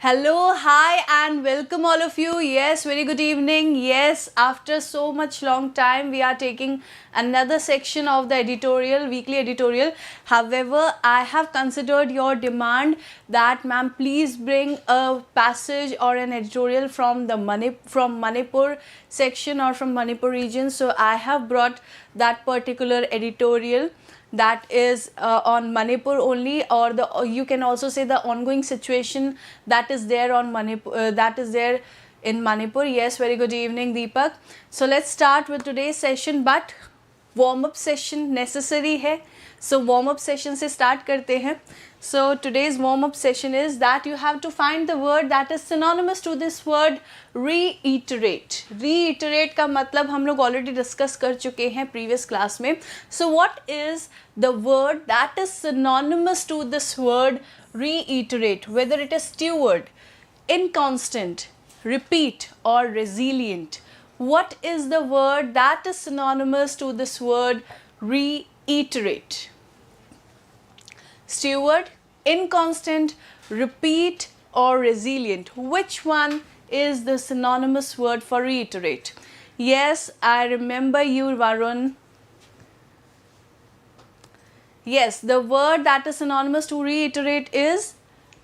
Hello, hi, and welcome all of you. Yes, very good evening. Yes, after so much long time, we are taking another section of the editorial, weekly editorial. However, I have considered your demand that, ma'am, please bring a passage or an editorial from the Manipur section or from Manipur region. So I have brought that particular editorial that is on Manipur only, or you can also say the ongoing situation that is there on Manipur, that is there in Manipur. Yes, very good evening, Deepak. So let's start with today's session, but warm up session necessary है. So warm up session से start करते हैं. So today's warm up session is that you have to find the word that is synonymous to this word reiterate. Reiterate का मतलब हम लोग already discuss कर चुके हैं previous class में. So what is the word that is synonymous to this word reiterate? Whether it is steward, inconstant, repeat or resilient. What is the word that is synonymous to this word reiterate? Steward, inconstant, repeat or resilient. Which one is the synonymous word for reiterate? Yes, I remember you, Varun. Yes, the word that is synonymous to reiterate is,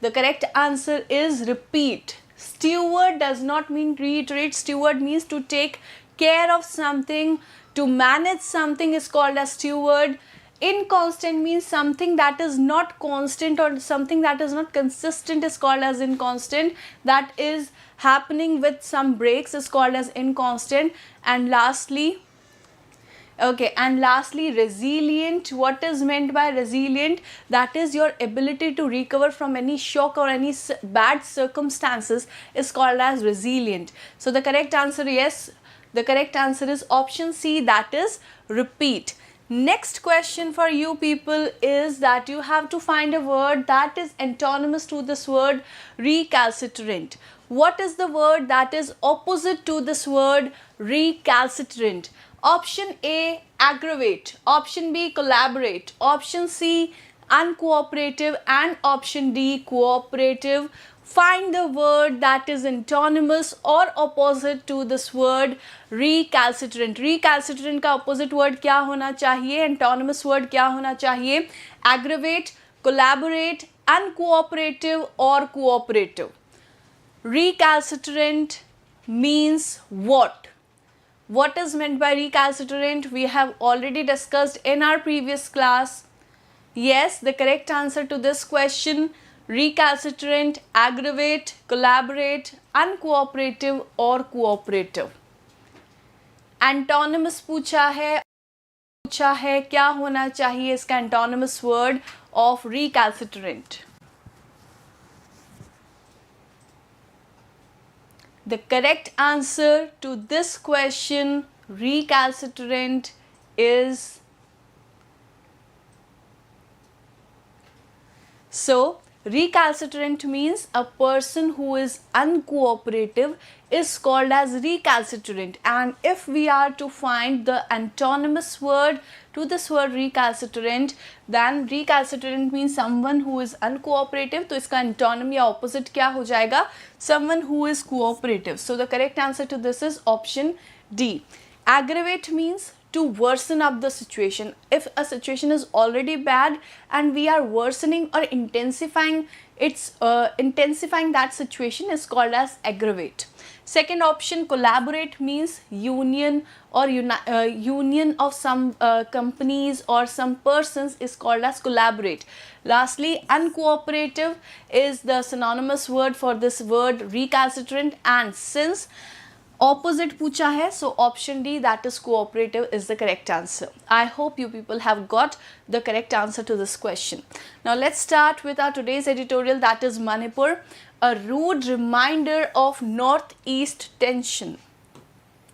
the correct answer is repeat. Steward does not mean reiterate. Steward means to take care of something, to manage something is called as steward. Inconstant means something that is not constant or something that is not consistent is called as inconstant. That is happening with some breaks is called as inconstant. And lastly, resilient. What is meant by resilient? That is your ability to recover from any shock or any bad circumstances is called as resilient. So the correct answer, yes, the correct answer is option C, that is repeat. Next question for you people is that you have to find a word that is antonymous to this word recalcitrant. What is the word that is opposite to this word recalcitrant? Option A, aggravate. Option B, collaborate. Option C, uncooperative. And option D, cooperative. Find the word that is antonymous or opposite to this word recalcitrant. Recalcitrant का opposite word क्या होना चाहिए? Antonymous word क्या होना चाहिए? Aggravate, collaborate, uncooperative or cooperative. Recalcitrant means what? What is meant by recalcitrant? We have already discussed in our previous class. Yes, the correct answer to this question, recalcitrant, aggravate, collaborate, uncooperative or cooperative. Antonymous पूछा है क्या होना चाहिए इसका antonymous word of recalcitrant? The correct answer to this question, recalcitrant, is, so recalcitrant means a person who is uncooperative is called as recalcitrant. And if we are to find the antonymous word to this word recalcitrant, then recalcitrant means someone who is uncooperative. तो इसका antonym या opposite क्या हो जाएगा? Someone who is cooperative. So the correct answer to this is option D. Aggravate means to worsen up the situation. If a situation is already bad and we are worsening or intensifying that situation is called as aggravate. Second option, collaborate means union or union of some companies or some persons is called as collaborate. Lastly, uncooperative is the synonymous word for this word recalcitrant, and since opposite पूछा है, so option D, that is cooperative, is the correct answer. I hope you people have got the correct answer to this question. Now let's start with our today's editorial, that is Manipur, a rude reminder of northeast tension.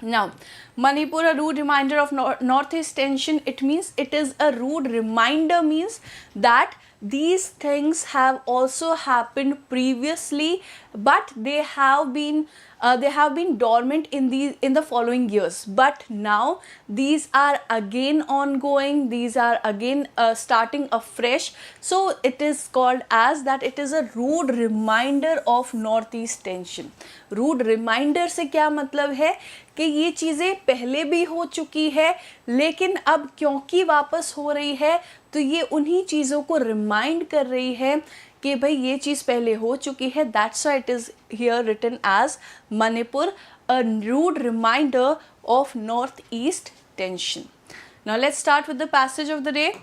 Now Manipur, a rude reminder of northeast tension. It means it is a rude reminder, means that these things have also happened previously but they have been dormant in the following years, but now these are again ongoing, these are again starting afresh. So it is called as that it is a rude reminder of northeast tension. Rude reminder से क्या मतलब है कि ये चीज़ें पहले भी हो चुकी है, लेकिन अब क्योंकि वापस हो रही है तो ये उन्हीं चीज़ों को रिमाइंड कर रही है कि भाई ये चीज़ पहले हो चुकी है. That's why it is here written as Manipur, a rude reminder of north east tension. Now let's start with the passage of the day.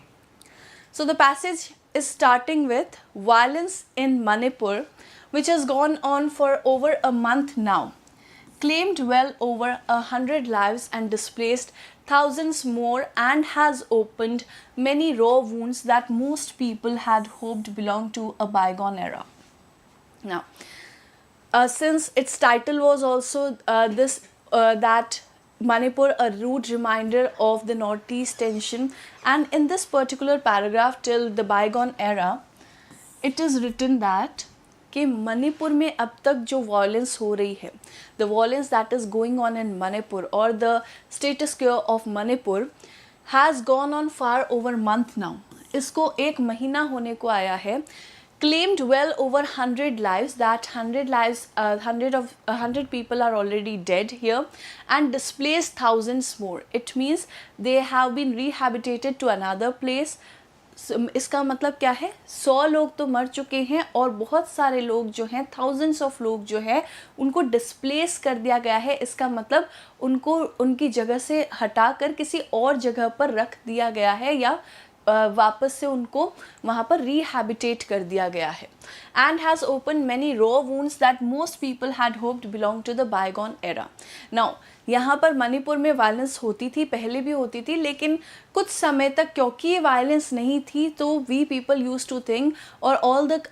So the passage is starting with violence in Manipur, which has gone on for over a month now, claimed well over 100 lives and displaced thousands more, and has opened many raw wounds that most people had hoped belonged to a bygone era. Now, since its title was also that Manipur, a rude reminder of the northeast tension, and in this particular paragraph till the bygone era, it is written that कि मणिपुर में अब तक जो violence हो रही है, the violence that is going on in Manipur और the status क्यो of Manipur has gone on far over month now. इसको एक महीना होने को आया है. Claimed well over 100 lives, that 100 people are already dead here, and displaced thousands more. It means they have been rehabilitated to another place. इसका मतलब क्या है, 100 लोग तो मर चुके हैं और बहुत सारे लोग जो हैं, thousands of लोग जो है उनको डिस्प्लेस कर दिया गया है. इसका मतलब उनको उनकी जगह से हटाकर किसी और जगह पर रख दिया गया है या वापस से उनको वहाँ पर रिहैबिटेट कर दिया गया है. And has open many raw wounds that most people had hoped belong to the bygone era. Now यहाँ पर मणिपुर में वायलेंस होती थी, पहले भी होती थी, लेकिन कुछ समय तक क्योंकि ये वायलेंस नहीं थी तो we people use to think और all the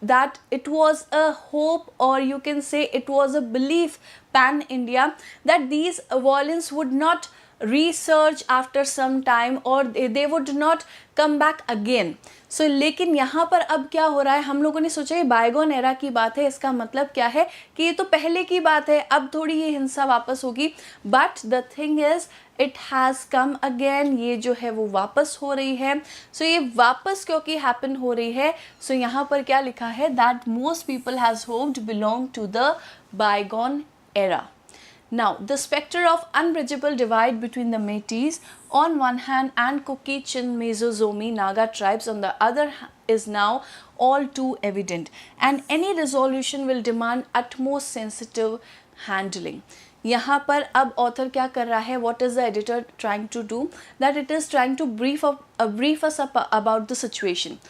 that it was a hope और you can say it was a belief pan India that these violence would not research after some time or they would not come back again. So लेकिन यहाँ पर अब क्या हो रहा है, हम लोगों ने सोचा ये बायगॉन एरा की बात है, इसका मतलब क्या है कि ये तो पहले की बात है, अब थोड़ी ये हिंसा वापस होगी. But the thing is it has come again, ये जो है वो वापस हो रही है. सो ये वापस क्योंकि हैपन हो रही है, सो यहाँ पर क्या लिखा है that most people has hoped belong to the bygone era. Now, the specter of unbridgeable divide between the Métis on one hand and Kuki, Chin, Mesozomi, Naga tribes on the other is now all too evident, and any resolution will demand utmost sensitive handling. यहाँ पर अब author क्या कर रहा है, what is the editor trying to do, that it is trying to brief us up about the situation,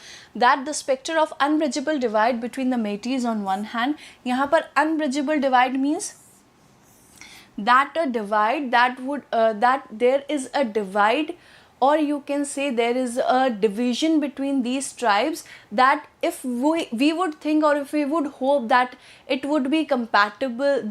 that the specter of unbridgeable divide between the Métis on one hand, यहाँ पर unbridgeable divide means that a divide that would that there is a divide or you can say there is a division between these tribes, that if we would think or if we would hope that it would be compatible,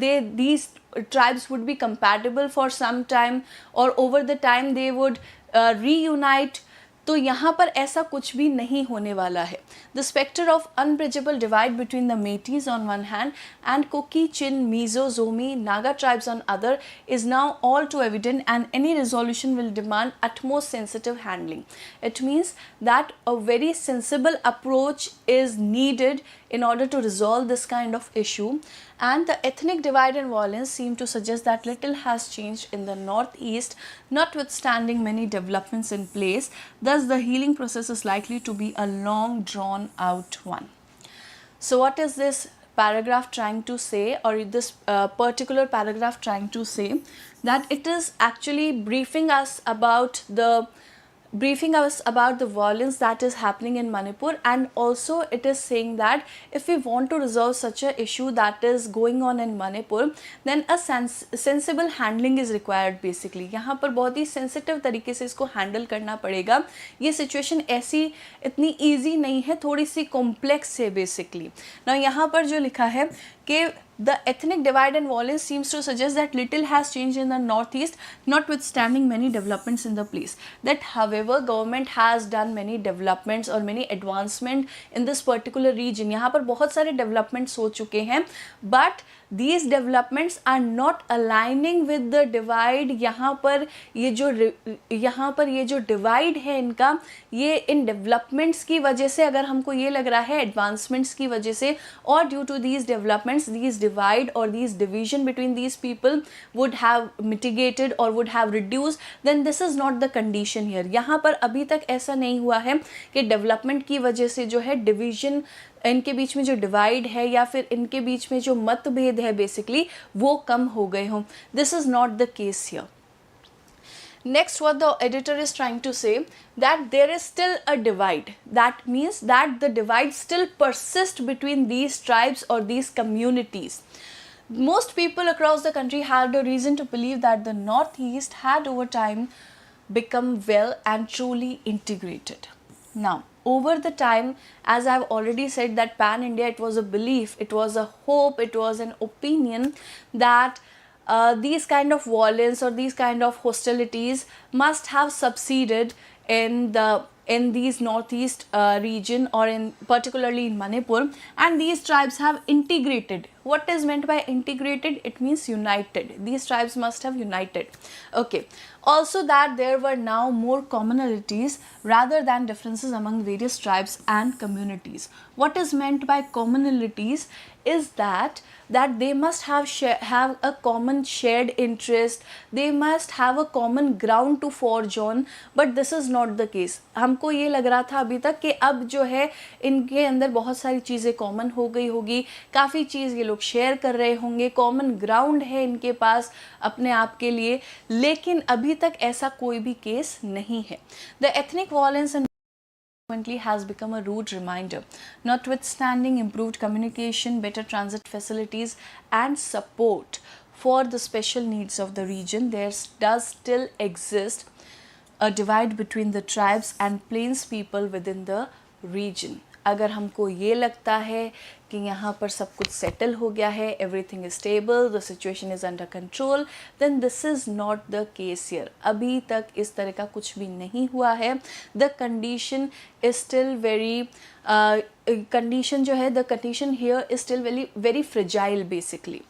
these tribes would be compatible for some time or over the time they would reunite, तो यहाँ पर ऐसा कुछ भी नहीं होने वाला है. The spectre of unbridgeable divide between the Meiteis on one hand and Kuki, Chin, Mizo, Zomi, Naga tribes on other is now all too evident, and any resolution will demand utmost sensitive handling. It means that a very sensible approach is needed in order to resolve this kind of issue, and the ethnic divide and violence seem to suggest that little has changed in the northeast, notwithstanding many developments in place. Thus the healing process is likely to be a long drawn out one. So what is this paragraph trying to say, or this particular paragraph trying to say? That it is actually briefing us about the violence that is happening in Manipur, and also it is saying that if we want to resolve such a issue that is going on in Manipur, then a sensible handling is required. Basically यहाँ पर बहुत ही sensitive तरीके से इसको handle करना पड़ेगा. ये situation ऐसी इतनी easy नहीं है, थोड़ी सी complex है basically. Now यहाँ पर जो लिखा है कि The ethnic divide and violence seems to suggest that little has changed in the northeast, notwithstanding many developments in the place. That however government has done many developments और many advancement in this particular region. यहाँ पर बहुत सारे developments हो चुके हैं, but these developments are not aligning with the divide. यहाँ पर ये जो divide है इनका, ये इन developments की वजह से, अगर हमको ये लग रहा है advancements की वजह से, और due to these developments, these divide or these division between these people would have mitigated or would have reduced, then this is not the condition here. यहाँ पर अभी तक ऐसा नहीं हुआ है कि development की वजह से जो है division, इनके बीच में जो डिवाइड है या फिर इनके बीच में जो मतभेद है बेसिकली वो कम हो गए हों. This is not the case here. Next, what the editor is trying to say, that there is still a divide. That means that the divide still persists between these tribes or these communities. Most people across the country had a reason to believe that the Northeast had over time become well and truly integrated. Now, over the time, as I've already said, that pan-India, it was a belief, it was a hope, it was an opinion that these kind of violence or these kind of hostilities must have subsided in these northeast region, or in particularly in Manipur, and these tribes have integrated. What is meant by integrated? It means united. These tribes must have united. Okay. Also that there were now more commonalities rather than differences among various tribes and communities. What is meant by commonalities is that they must have a common shared interest, they must have a common ground to forge on, but this is not the case. हमको ये लग रहा था अभी तक कि अब जो है इनके अंदर बहुत सारी चीज़ें कॉमन हो गई होगी, काफ़ी चीज़ ये लोग शेयर कर रहे होंगे, कॉमन ग्राउंड है इनके पास अपने आप के लिए, लेकिन अभी तक ऐसा कोई भी केस नहीं है. The ethnic violence and has become a rude reminder. Notwithstanding improved communication, better transit facilities and support for the special needs of the region, there does still exist a divide between the tribes and plains people within the region. अगर हमको ये लगता है कि यहाँ पर सब कुछ सेटल हो गया है, everything is stable, the situation is under control, then this is not the case here. अभी तक इस तरह का कुछ भी नहीं हुआ है. The condition is still very condition जो है, the condition here is still very fragile basically.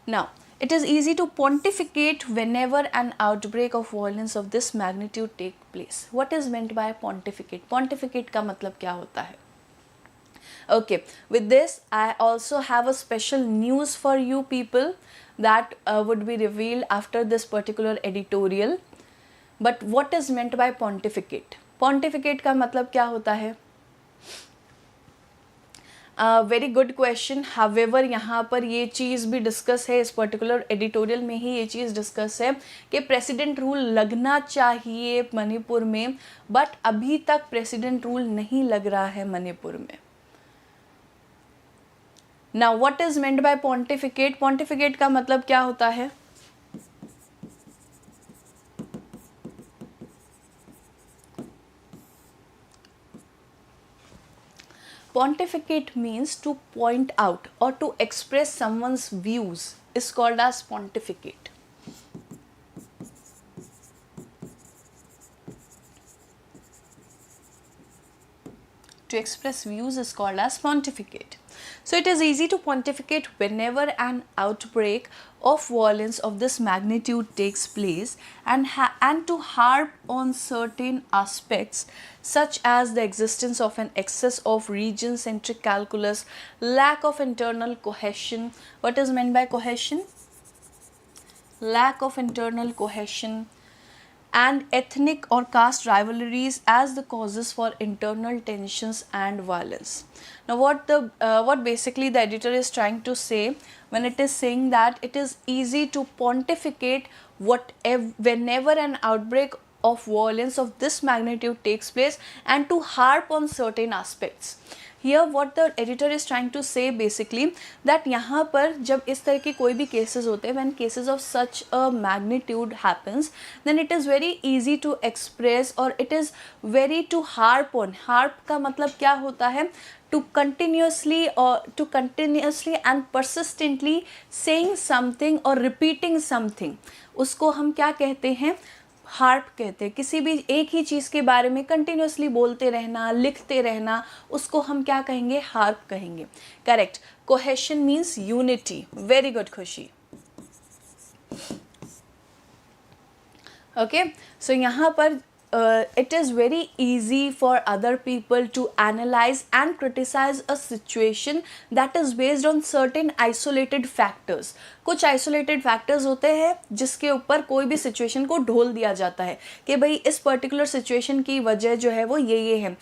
Now, it is easy to pontificate whenever an outbreak of violence of this magnitude take place. What is meant by pontificate? Pontificate का मतलब क्या होता है? Okay, with this I also have a special news for you people that would be revealed after this particular editorial. But what is meant by pontificate? Pontificate का मतलब क्या होता है? Very good question. हावेवर यहाँ पर ये चीज़ भी discuss है, इस पर्टिकुलर एडिटोरियल में ही ये चीज़ डिस्कस है कि प्रेसिडेंट रूल लगना चाहिए मणिपुर में, बट अभी तक प्रेसिडेंट रूल नहीं लग रहा है मणिपुर में. Now, what is meant by pontificate? Pontificate का मतलब क्या होता है? Pontificate means to point out or to express someone's views is called as pontificate. To express views is called as pontificate. So it is easy to pontificate whenever an outbreak of violence of this magnitude takes place, and to harp on certain aspects such as the existence of an excess of region-centric calculus, lack of internal cohesion. What is meant by cohesion? Lack of internal cohesion, and ethnic or caste rivalries as the causes for internal tensions and violence. Now what basically the editor is trying to say when it is saying that it is easy to pontificate whenever an outbreak of violence of this magnitude takes place, and to harp on certain aspects. Here what the editor is trying to say basically that यहाँ पर जब इस तरह के कोई भी cases होते हैं, when cases of such a magnitude happens, then it is very easy to express or it is very to harp on. Harp का मतलब क्या होता है? to continuously and persistently saying something or repeating something, उसको हम क्या कहते हैं, हार्प कहते हैं. किसी भी एक ही चीज़ के बारे में कंटिन्यूसली बोलते रहना, लिखते रहना, उसको हम क्या कहेंगे, हार्प कहेंगे. Correct. Cohesion means unity. Very good खुशी. ओके, सो यहाँ पर it is very easy for other people to analyze and criticize a situation that is based on certain isolated factors. कुछ isolated factors होते हैं जिसके ऊपर कोई भी situation को ढोल दिया जाता है कि भाई इस particular situation की वजह जो है वो ये है.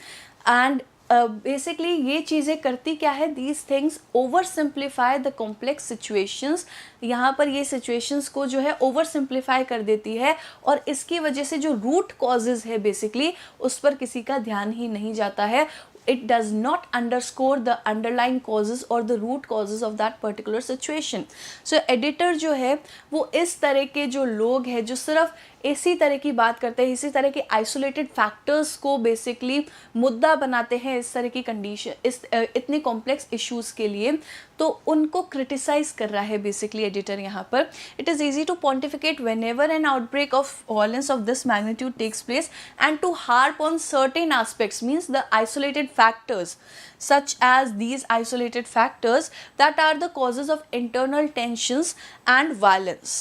And बेसिकली ये चीज़ें करती क्या है, these things over simplify the complex situations. यहाँ पर ये सिचुएशंस को जो है ओवर सिंप्लीफाई कर देती है और इसकी वजह से जो रूट कॉजेज़ है बेसिकली उस पर किसी का ध्यान ही नहीं जाता है. it does not underscore the underlying causes or the root causes of that particular situation. So editor जो है वो इस तरह के जो लोग हैं जो सिर्फ इसी तरह की बात करते हैं, इसी तरह के आइसोलेटेड फैक्टर्स को बेसिकली मुद्दा बनाते हैं इस तरह की कंडीशन, इस इतने कॉम्प्लेक्स इश्यूज़ के लिए, तो उनको क्रिटिसाइज कर रहा है बेसिकली एडिटर यहाँ पर. It is easy to pontificate whenever an outbreak of violence of this magnitude takes place and to harp on certain aspects means the isolated factors such as these isolated factors that are the causes of internal tensions and violence.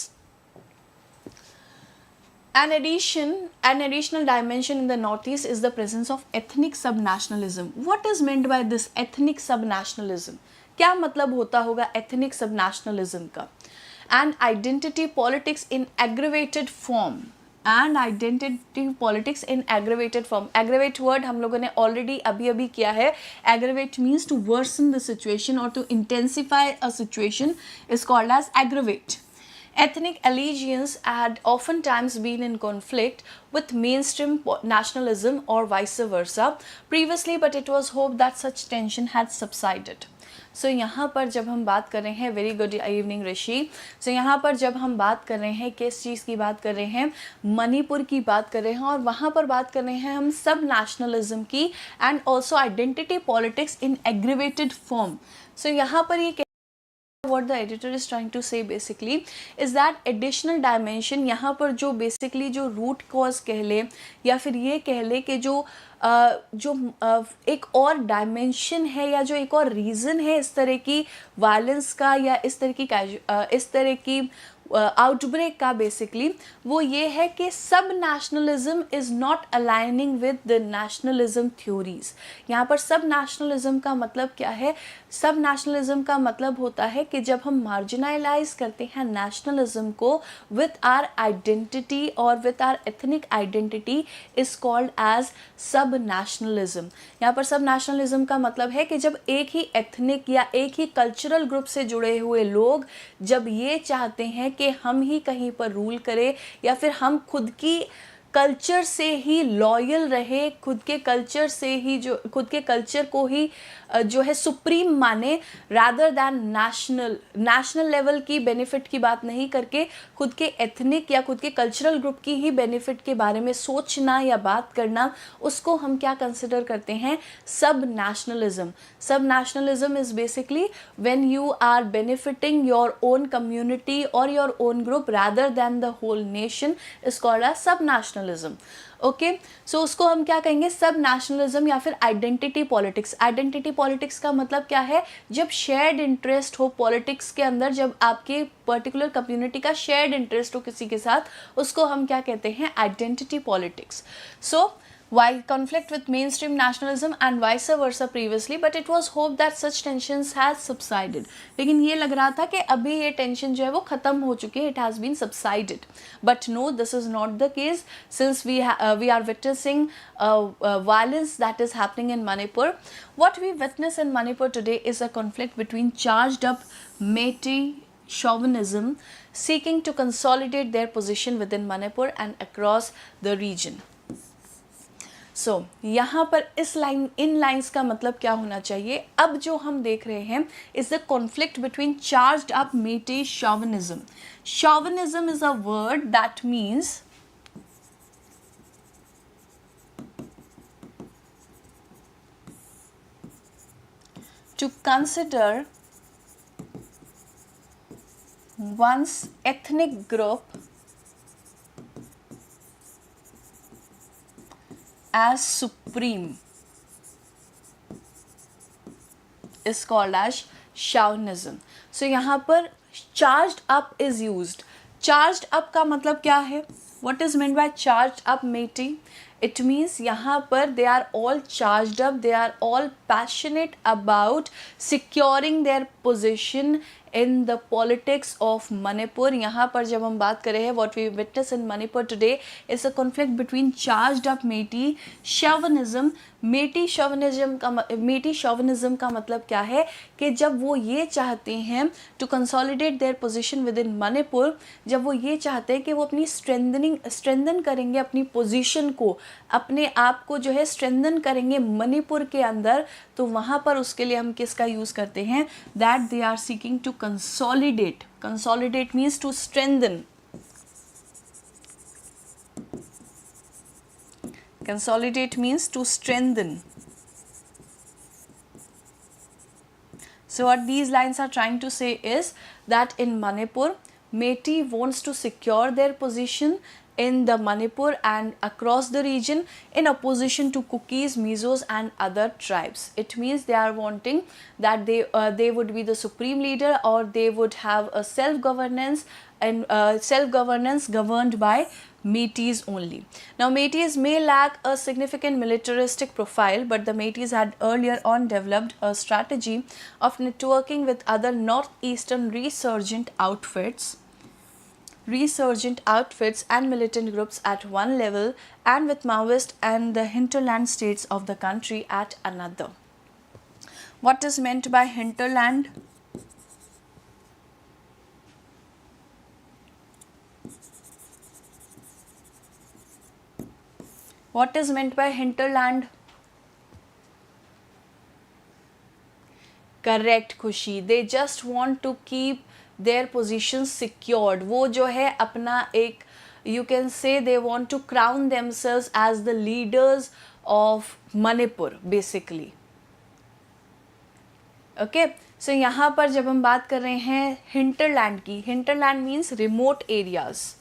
An additional dimension in the Northeast is the presence of ethnic subnationalism. What is meant by this ethnic subnationalism? क्या मतलब होता होगा ethnic subnationalism का? An identity politics in aggravated form. And identity politics in aggravated form. Aggravate word हम लोगों ने already अभी किया है. Aggravate means to worsen the situation और to intensify a situation is called as aggravate. Ethnic allegiance had oftentimes been in conflict with mainstream nationalism or vice versa previously, but it was hoped that such tension had subsided. सो यहाँ पर जब हम बात कर रहे हैं, very good evening ऋषि. सो यहाँ पर जब हम बात कर रहे हैं, किस चीज़ की बात कर रहे हैं, मणिपुर की बात कर रहे हैं और वहाँ पर बात कर रहे हैं हम सब नेशनलिज्म की and also identity politics in aggravated form. So यहाँ पर ये what the editor is trying to say basically is that additional dimension, यहाँ पर जो basically जो root cause कह ले या फिर ये कह ले कि जो एक और डायमेंशन है या जो एक और रीज़न है इस तरह की वायलेंस का या इस तरह की आउटब्रेक का बेसिकली, वो ये है कि सब nationalism is not aligning with the nationalism theories. यहाँ पर सब नेशनलिज्म का मतलब क्या है? सब नेशनलिज्म का मतलब होता है कि जब हम मार्जिनलाइज करते हैं नेशनलिज्म को विद आर आइडेंटिटी और with our ethnic identity is called as sub nationalism. यहाँ पर सब नेशनलिज्म का मतलब है कि जब एक ही एथनिक या एक ही कल्चरल ग्रुप से जुड़े हुए लोग जब ये चाहते हैं कि हम ही कहीं पर रूल करें या फिर हम खुद की कल्चर से ही लॉयल रहे, खुद के कल्चर से ही जो खुद के कल्चर को ही जो है सुप्रीम माने, रादर दैन नेशनल लेवल की बेनिफिट की बात नहीं करके खुद के एथनिक या खुद के कल्चरल ग्रुप की ही बेनिफिट के बारे में सोचना या बात करना, उसको हम क्या कंसिडर करते हैं? Sub nationalism. Sub nationalism is basically when you are benefiting your own community और your own group rather than the whole nation is called as sub nationalism. Okay, so उसको हम क्या कहेंगे? सब नेशनलिज्म या फिर आइडेंटिटी पॉलिटिक्स. आइडेंटिटी पॉलिटिक्स का मतलब क्या है? जब शेयर्ड इंटरेस्ट हो पॉलिटिक्स के अंदर, जब आपके पर्टिकुलर कम्युनिटी का शेयर्ड इंटरेस्ट हो किसी के साथ, उसको हम क्या कहते हैं? Identity politics. So why conflict with mainstream nationalism and vice versa previously, but it was hoped that such tensions has subsided. लेकिन ये लग रहा था कि अभी ये टेंशन जो है वो ख़त्म हो चुकी है, it has been subsided. But no, this is not the case since we are witnessing violence that is happening in Manipur. What we witness in Manipur today is a conflict between charged up Meitei chauvinism seeking to consolidate their position within Manipur and across the region. सो यहाँ पर इन lines का मतलब क्या होना चाहिए? अब जो हम देख रहे हैं is the conflict between charged up Meitei chauvinism. Chauvinism is a word that means to consider one's ethnic group as supreme is called as chauvinism. So यहाँ पर charged up is used. Charged up का मतलब क्या है? What is meant by charged up, matey? It means यहाँ पर they are all charged up, they are all passionate about securing their position in the politics of Manipur. यहाँ पर जब हम बात कर रहे हैं what we witness in Manipur today is a conflict between charged up Métis chauvinism. Métis chauvinism का मतलब क्या है कि जब वो ये चाहते हैं to consolidate their position within Manipur, जब वो ये चाहते हैं कि वो अपनी strengthen करेंगे अपनी position को, अपने आप को जो है strengthen करेंगे मणिपुर के अंदर, तो वहाँ पर उसके लिए हम किसका यूज़ करते हैं? That they are seeking to consolidate. Consolidate means to strengthen. Consolidate means to strengthen. So what these lines are trying to say is that in Manipur, Métis wants to secure their position in the Manipur and across the region in opposition to Kukis, Mizos and other tribes. It means they are wanting that they would be the supreme leader, or they would have a self-governance and self-governance governed by Métis only. Now Métis may lack a significant militaristic profile, but the Métis had earlier on developed a strategy of networking with other northeastern resurgent outfits and militant groups at one level, and with Maoist and the hinterland states of the country at another. What is meant by hinterland? What is meant by hinterland? Correct, Khushi. They just want to keep their positions secured. वो जो है अपना एक, you can say they want to crown themselves as the leaders of Manipur basically. Okay, so यहाँ पर जब हम बात कर रहे हैं hinterland की, hinterland means remote areas.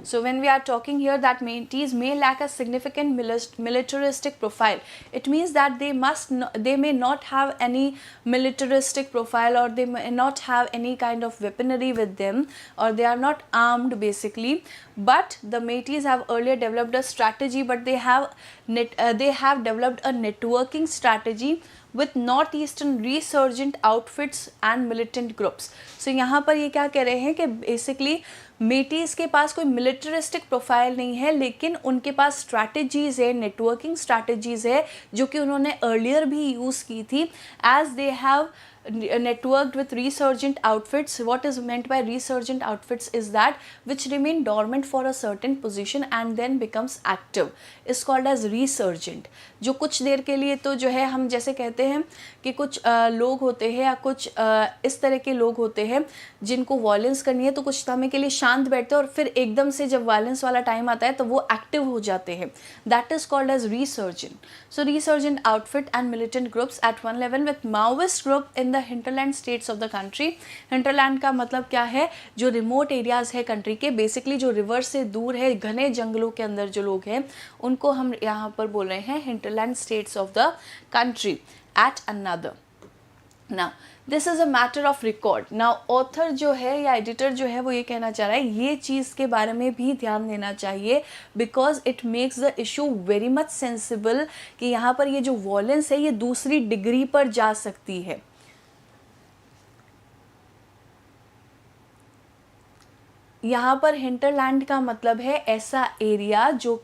So when we are talking here that Métis may lack a significant militaristic profile, it means that they may not have any militaristic profile, or they may not have any kind of weaponry with them, or they are not armed basically. But the Métis have earlier developed a strategy, but they have developed a networking strategy with northeastern resurgent outfits and militant groups. So यहाँ पर ये क्या कह रहे हैं कि basically Métis के पास कोई militaristic profile नहीं है, लेकिन उनके पास strategies है, networking strategies है, जो कि उन्होंने earlier भी use की थी, as they have networked with resurgent outfits. What is meant by resurgent outfits is that which remain dormant for a certain position and then becomes active is called as resurgent. जो कुछ देर के लिए तो जो है हम जैसे कहते हैं कि कुछ लोग होते हैं या कुछ इस तरह के लोग होते हैं जिनको वायलेंस करनी है, तो कुछ समय के लिए शांत बैठते हैं और फिर एकदम से जब वायलेंस वाला टाइम आता है तो वो एक्टिव हो जाते हैं. That is called as resurgent. So resurgent outfit and militant groups at one level with Maoist group in the hinterland states of the country. Hinterland का मतलब क्या है? जो रिमोट एरियाज है कंट्री के, बेसिकली जो रिवर से दूर है, घने जंगलों के अंदर जो लोग हैं, उनको हम यहाँ पर बोल रहे हैं hinterland states of the country at another. Now this is a matter of record. Now author जो है या editor जो है वो ये कहना चाह रहा है, ये चीज़ के बारे में भी ध्यान देना चाहिए, because it makes the issue very much sensible कि यहाँ पर ये जो violence है ये दूसरी डिग्री पर जा सकती है. यहाँ पर hinterland का मतलब है ऐसा एरिया जो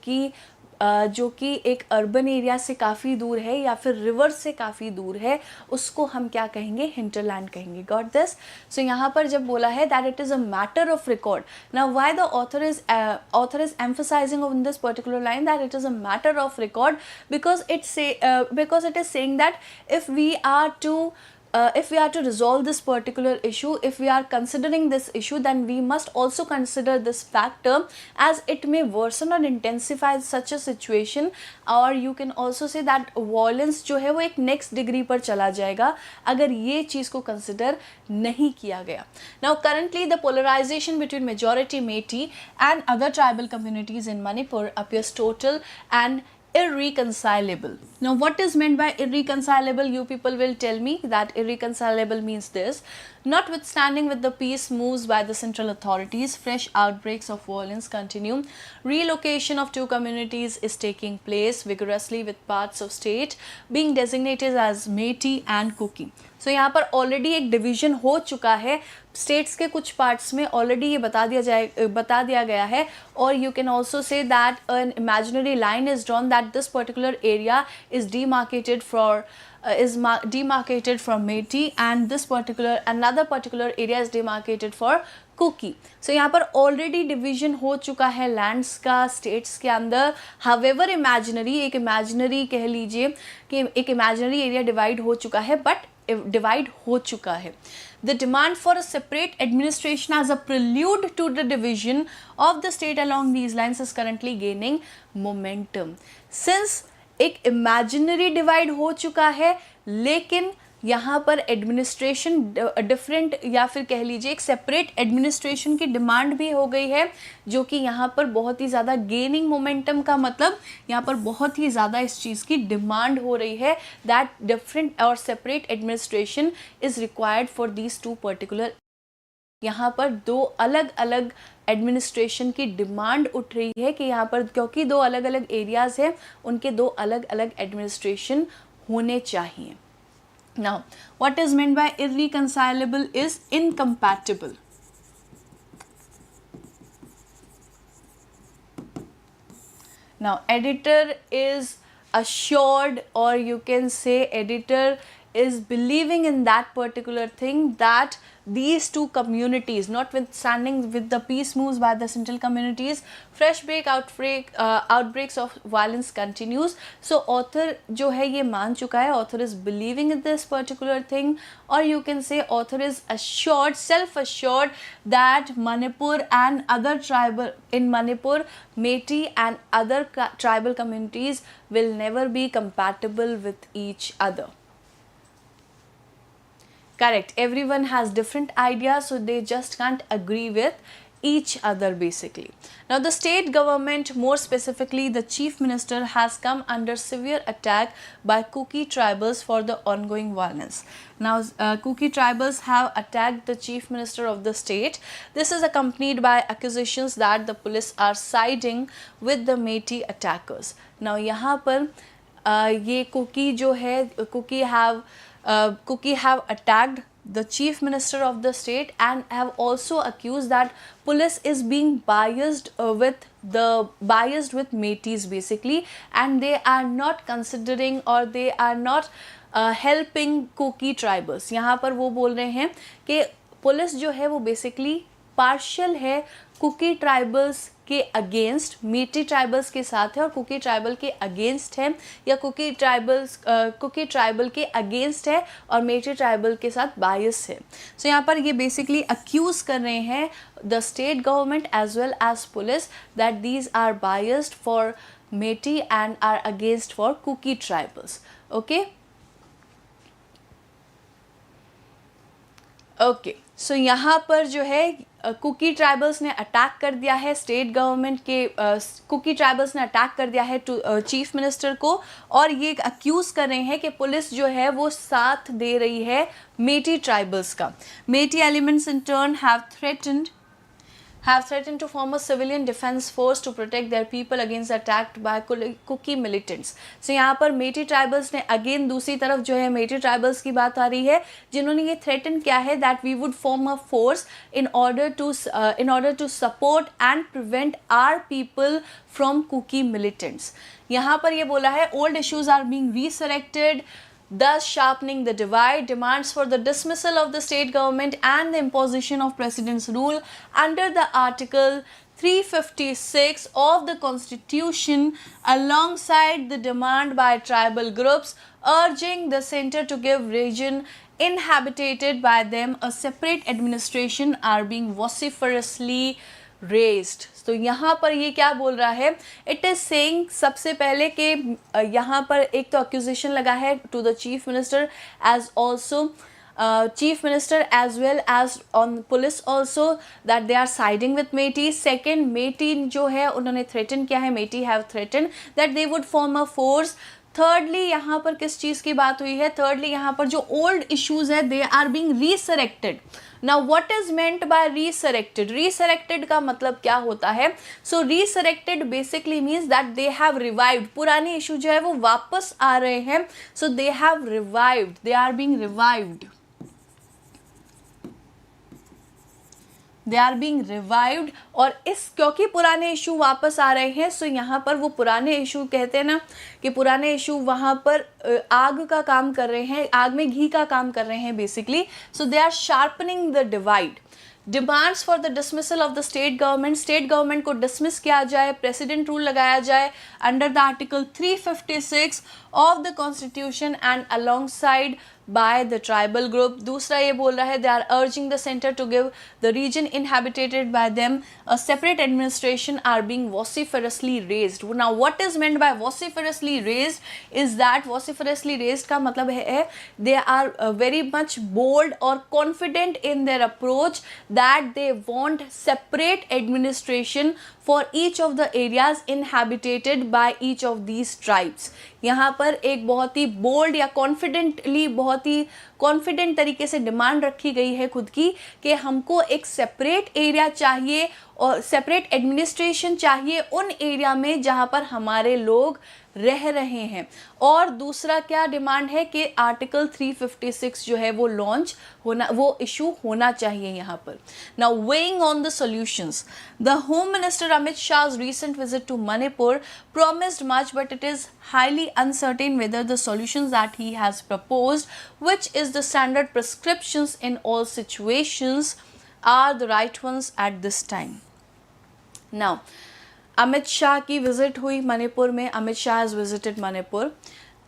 कि एक अर्बन एरिया से काफ़ी दूर है या फिर रिवर से काफ़ी दूर है, उसको हम क्या कहेंगे? हिंटरलैंड कहेंगे. Got this? सो यहाँ पर जब बोला है that it is a matter of record. Now why the author is emphasising on this particular line that it is a matter of record, because it is saying that if we are to if we are to resolve this particular issue, if we are considering this issue, then we must also consider this factor, as it may worsen or intensify such a situation, or you can also say that violence जो है वो एक next degree पर चला जाएगा अगर ये चीज़ को consider नहीं किया गया. Now currently the polarization between majority Meitei and other tribal communities in Manipur appears total and irreconcilable. Now what is meant by irreconcilable? You people will tell me that irreconcilable means this: notwithstanding with the peace moves by the central authorities, fresh outbreaks of violence continue. Relocation of two communities is taking place vigorously, with parts of state being designated as Meitei and Kuki. So यहाँ पर already एक division हो चुका है, states के कुछ parts में already ये बता दिया गया है. और you can also say that an imaginary line is drawn that this particular area is demarcated from Meitei, and this another particular area is demarcated for Kuki. So यहाँ पर ऑलरेडी डिवीजन हो चुका है लैंड्स का states के अंदर. However एक imaginary कह लीजिए कि एक इमेजिनरी एरिया डिवाइड हो चुका है, बट डिवाइड हो चुका है. The demand for a separate administration as a prelude to the division of the state along these lines is currently gaining momentum. Since एक imaginary divide हो चुका है, लेकिन यहाँ पर एडमिनिस्ट्रेशन डिफरेंट या फिर कह लीजिए एक सेपरेट एडमिनिस्ट्रेशन की डिमांड भी हो गई है, जो कि यहाँ पर बहुत ही ज़्यादा गेनिंग मोमेंटम का मतलब यहाँ पर बहुत ही ज़्यादा इस चीज़ की डिमांड हो रही है दैट डिफरेंट और separate administration is required for these two particular. यहाँ पर दो अलग अलग एडमिनिस्ट्रेशन की डिमांड उठ रही है कि यहाँ पर क्योंकि दो अलग अलग एरियाज़ हैं, उनके दो अलग अलग एडमिनिस्ट्रेशन होने चाहिए. Now, what is meant by irreconcilable is incompatible. Now, editor is assured, or you can say editor is believing in that particular thing, that these two communities, notwithstanding with the peace moves by the central communities, fresh outbreaks of violence continues. So author जो है ये मान चुका है, author is believing in this particular thing, or you can say author is assured, self-assured that Manipur and other Manipur, Meitei and other tribal communities will never be compatible with each other. Correct. Everyone has different ideas, so they just can't agree with each other basically. Now the state government, more specifically the chief minister, has come under severe attack by Kuki tribals for the ongoing violence. Now Kuki tribals have attacked the chief minister of the state. This is accompanied by accusations that the police are siding with the Meitei attackers. Now यहाँ पर ये Kuki जो है, Kuki have attacked the chief minister of the state and have also accused that police is being biased with Meiteis basically, and they are not considering or they are not helping Kuki tribals. यहाँ पर वो बोल रहे हैं कि police जो है वो बेसिकली पार्शियल है कुकी ट्राइबल्स के अगेंस्ट, मीटी ट्राइबल्स के साथ है और कुकी ट्राइबल के अगेंस्ट है, या कुकी ट्राइबल के अगेंस्ट है और मीटी ट्राइबल के साथ बायस है. सो यहाँ पर ये बेसिकली अक्यूज़ कर रहे हैं the state government as well as police that these are biased for Meitei and are against for Kuki tribals. Okay, so यहाँ पर जो है कुकी ट्राइबल्स ने अटैक कर दिया है स्टेट गवर्नमेंट के, कुकी ट्राइबल्स ने अटैक कर दिया है चीफ मिनिस्टर को, और ये अक्यूज़ कर रहे हैं कि पुलिस जो है वो साथ दे रही है मेटी ट्राइबल्स का. Meitei elements in turn have threatened to form a civilian defense force to protect their people against attack by Kuki militants. So यहाँ पर मेटी ट्राइबल्स ने अगेन दूसरी तरफ जो है मेटी ट्राइबल्स की बात आ रही है, जिन्होंने ये थ्रेटन किया है that we would form a force in order to support and prevent our people from Kuki militants. यहाँ पर ये बोला है old issues are being resurrected, thus sharpening the divide. Demands for the dismissal of the state government and the imposition of President's rule under the Article 356 of the Constitution, alongside the demand by tribal groups urging the center to give region inhabited by them, a separate administration are being vociferously raised. तो यहाँ पर ये क्या बोल रहा है? It is saying सबसे पहले कि यहाँ पर एक तो अक्यूजेशन लगा है to the chief minister as also chief minister as well as on police also that they are siding with Meiti. Second, Meiti जो है उन्होंने threaten किया है, Meiti have threatened that they would form a force. Thirdly, यहाँ पर किस चीज़ की बात हुई है? Thirdly, यहाँ पर जो old issues है they are being resurrected. Now what is meant by resurrected? Resurrected का मतलब क्या होता है? So resurrected basically means that they have revived. पुराने issue जो है वो वापस आ रहे हैं. So they have revived. They are being revived. They are being revived. और इस क्योंकि पुराने इशू वापस आ रहे हैं, सो यहाँ पर वो पुराने इशू कहते हैं ना कि पुराने इशू वहाँ पर आग का काम कर रहे हैं, आग में घी का काम कर रहे हैं basically. So they are sharpening the divide. Demands for the dismissal of the state government, state government को डिसमिस किया जाए, प्रेसिडेंट रूल लगाया जाए under the article 356 of the constitution and alongside by the tribal group. दूसरा ये बोल रहा है they are urging the center to give the region inhabited by them a separate administration are being vociferously raised. Now what is meant by vociferously raised is that vociferously raised का मतलब है they are very much bold or confident in their approach that they want separate administration for each of the areas inhabited by each of these tribes. यहाँ पर एक बहुत ही bold या confidently बहुत ही confident तरीके से डिमांड रखी गई है खुद की कि हमको एक सेपरेट एरिया चाहिए और सेपरेट एडमिनिस्ट्रेशन चाहिए उन एरिया में जहाँ पर हमारे लोग रह रहे हैं. और दूसरा क्या डिमांड है कि आर्टिकल 356 जो है वो लॉन्च होना, वो इशू होना चाहिए यहाँ पर. Now weighing on the solutions, the home minister Amit Shah's recent visit to Manipur promised much, but it is highly uncertain whether the solutions that he has proposed, which is the standard prescriptions in all situations, are the right ones at this time. Now Amit Shah की visit हुई मणिपुर में. Amit Shah has visited Manipur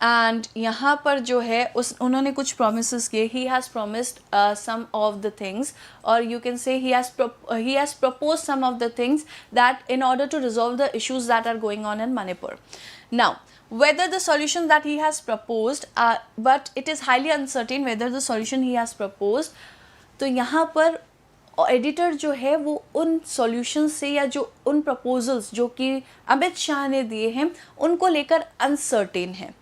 and यहाँ पर जो है उन्होंने कुछ promise किए. He has promised some of the things, और you can say he has propose some of the things that in order to resolve the issues that are going on in Manipur. Now whether the solution that he has proposed but it is highly uncertain whether the solution he has proposed. तो यहाँ पर editor जो है वो उन solution से या जो उन प्रपोजल्स जो कि अमित शाह ने दिए हैं उनको लेकर अनसर्टेन है.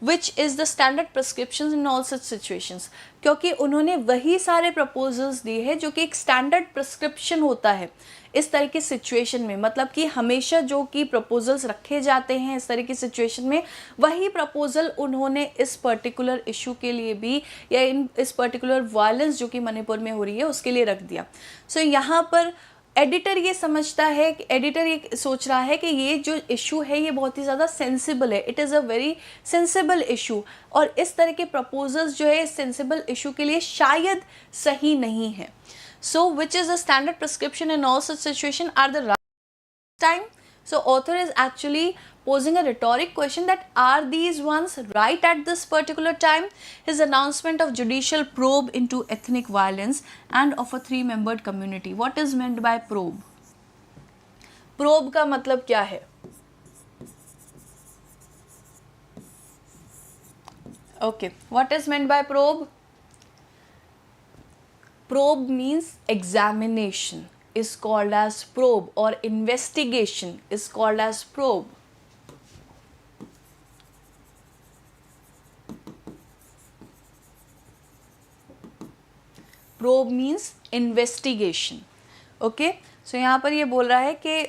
Which is the standard prescriptions in all such situations, क्योंकि उन्होंने वही सारे प्रपोजल्स दिए हैं जो कि एक स्टैंडर्ड प्रिस्क्रिप्शन होता है इस तरह की सिचुएशन में. मतलब कि हमेशा जो कि प्रपोजल्स रखे जाते हैं इस तरह की सिचुएशन में, वही प्रपोजल उन्होंने इस पर्टिकुलर इशू के लिए भी या इस पर्टिकुलर वायलेंस जो कि मणिपुर में हो रही है उसके लिए रख दिया. सो यहाँ पर एडिटर ये समझता है कि एडिटर ये सोच रहा है कि ये जो इशू है ये बहुत ही ज़्यादा सेंसिबल है. It is a very sensible issue, और इस तरह के प्रपोजल्स जो है इस सेंसिबल इशू के लिए शायद सही नहीं है. So which is the standard prescription in all such situation are the right time. So author is actually posing a rhetoric question that are these ones right at this particular time. His announcement of judicial probe into ethnic violence and of a 3-membered community. What is meant by probe? Probe का मतलब क्या है? Okay, what is meant by probe? Probe means examination is called as probe, or investigation is called as probe. Probe means investigation. Okay, so यहाँ पर ये बोल रहा है कि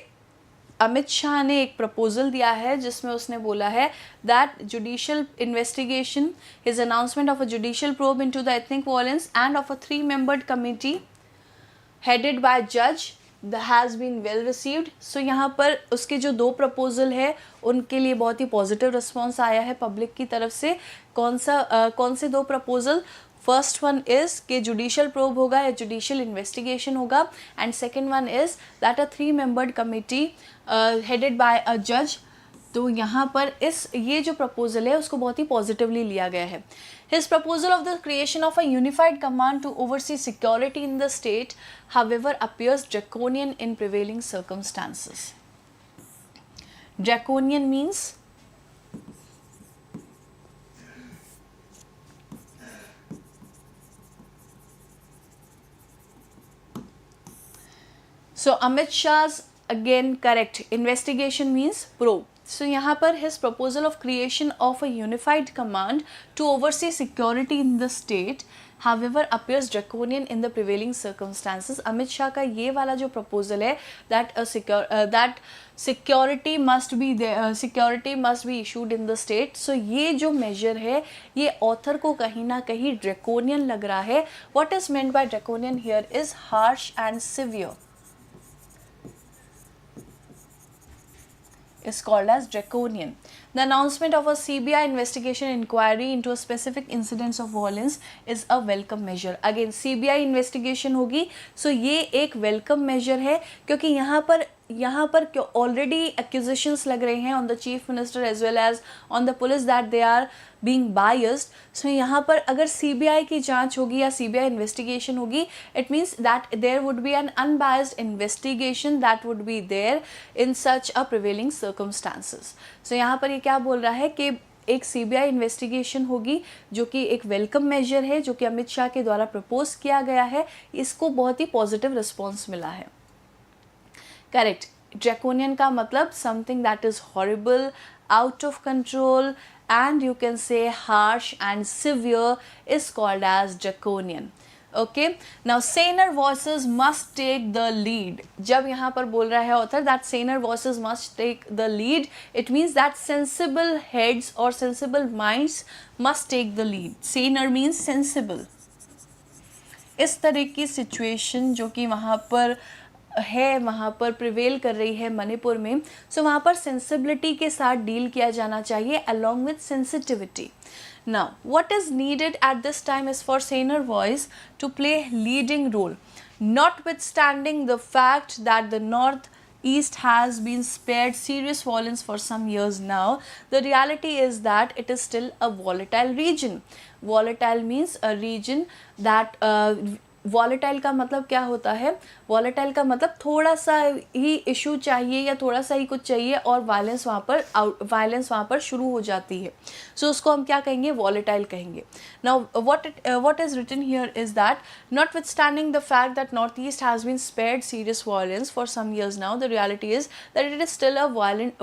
अमित शाह ने एक प्रपोजल दिया है जिसमें उसने बोला है that judicial investigation, his announcement of a judicial probe into the ethnic violence end of a 3-membered committee headed by जज हैज़ बीन वेल रिसीव्ड. सो यहाँ पर उसके जो 2 प्रपोजल है उनके लिए बहुत ही पॉजिटिव रिस्पॉन्स आया है पब्लिक की तरफ से. कौन से 2 प्रपोजल? फर्स्ट वन इज़ कि जुडिशियल प्रोब होगा या जुडिशियल इन्वेस्टिगेशन होगा, and second one is that a 3-membered committee headed by a judge तो यहाँ पर ये जो प्रपोजल है उसको बहुत ही पॉजिटिवली लिया गया है. His proposal of the creation of a unified command to oversee security in the state, however, appears draconian in prevailing circumstances. Draconian means so Amit Shah's, again correct, investigation means probe. So यहाँ पर his proposal of creation of a unified command to oversee security in the state, however, appears draconian in the prevailing circumstances. Amit Shah का ये वाला जो proposal है that security must be issued in the state. So ये जो measure है ये author को कहीं ना कहीं draconian लग रहा है. What is meant by draconian here is harsh and severe. Is called as draconian. The announcement of a CBI investigation inquiry into a specific incidents of violence is a welcome measure. Again CBI investigation होगी, so ये एक welcome measure है क्योंकि यहाँ पर already accusations लग रहे हैं on the chief minister as well as on the police that they are being biased. So यहाँ पर अगर CBI की जांच होगी या CBI investigation होगी, it means that there would be an unbiased investigation that would be there in such a prevailing circumstances. So यहाँ पर ये क्या बोल रहा है कि एक CBI इन्वेस्टिगेशन होगी जो कि एक वेलकम मेजर है जो कि अमित शाह के द्वारा प्रपोज किया गया है. इसको बहुत ही पॉजिटिव रिस्पॉन्स मिला है. करेक्ट. ड्रैकोनियन का मतलब something that is horrible, out of control, and you can say harsh and severe is called as draconian. Okay, now saner voices must take the lead. जब यहाँ पर बोल रहा है author that saner voices must take the lead, it means that sensible heads or sensible minds must take the lead. Saner means sensible. इस तरह की situation जो कि वहाँ पर प्रिवेल कर रही है मणिपुर में, सो वहाँ पर सेंसिबिलिटी के साथ डील किया जाना चाहिए along with sensitivity. Now what is needed at this time is for saner voice to play leading role, notwithstanding the fact that the Northeast has been spared serious violence for some years now. The reality is that it is still a volatile region. Volatile means a region that volatile का मतलब क्या होता है? Volatile का मतलब थोड़ा सा ही issue चाहिए या थोड़ा सा ही कुछ चाहिए और वायलेंस वहाँ पर शुरू हो जाती है. सो उसको हम क्या कहेंगे? वॉलेटाइल कहेंगे. Now what is written here is that notwithstanding the fact that Northeast has been spared serious violence for some years now, the reality is that it is still a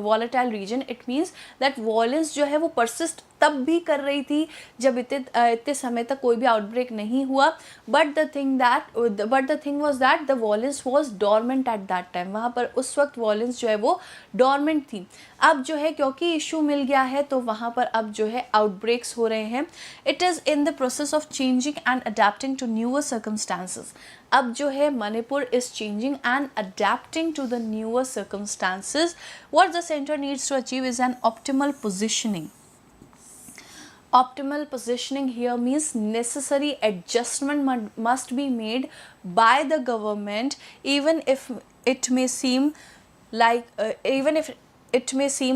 volatile region. It means that violence जो है वो persist तब भी कर रही थी जब इतने समय तक कोई भी आउटब्रेक नहीं हुआ. But the thing was that the violence was dormant at that time. वहाँ पर उस वक्त वॉयलेंस जो है वो डॉर्मेंट थी. अब जो है क्योंकि इशू मिल गया है तो वहाँ पर अब जो है आउटब्रेक्स हो रहे हैं. It is in the process of changing and adapting to newer circumstances. अब जो है Manipur is changing and adapting to the newer circumstances. What the centre needs to achieve is an optimal positioning. Optimal positioning here means necessary adjustment must be made by the government, even if it may seem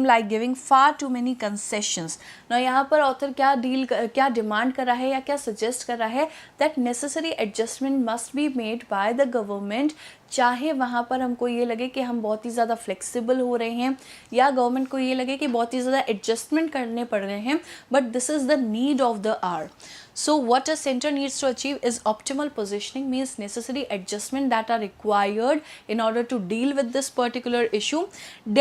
like giving far too many concessions. Now यहाँ पर author क्या demand कर रहा है या क्या suggest कर रहा है? that necessary adjustment must be made by the government. चाहे वहाँ पर हमको ये लगे कि हम बहुत ही ज़्यादा फ्लेक्सिबल हो रहे हैं या गवर्नमेंट को ये लगे कि बहुत ही ज़्यादा एडजस्टमेंट करने पड़ रहे हैं, but this is the need of the hour. So what a center needs to achieve is optimal positioning, means necessary adjustment that are required in order to deal with this particular issue.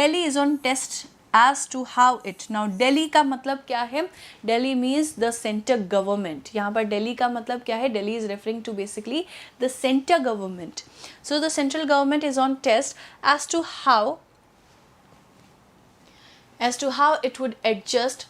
Delhi is on test as to how it. Now Delhi का मतलब क्या है? Delhi means the center government. यहाँ पर Delhi का मतलब क्या है? Delhi is referring to basically the center government. So the central government is on test as to how it would adjust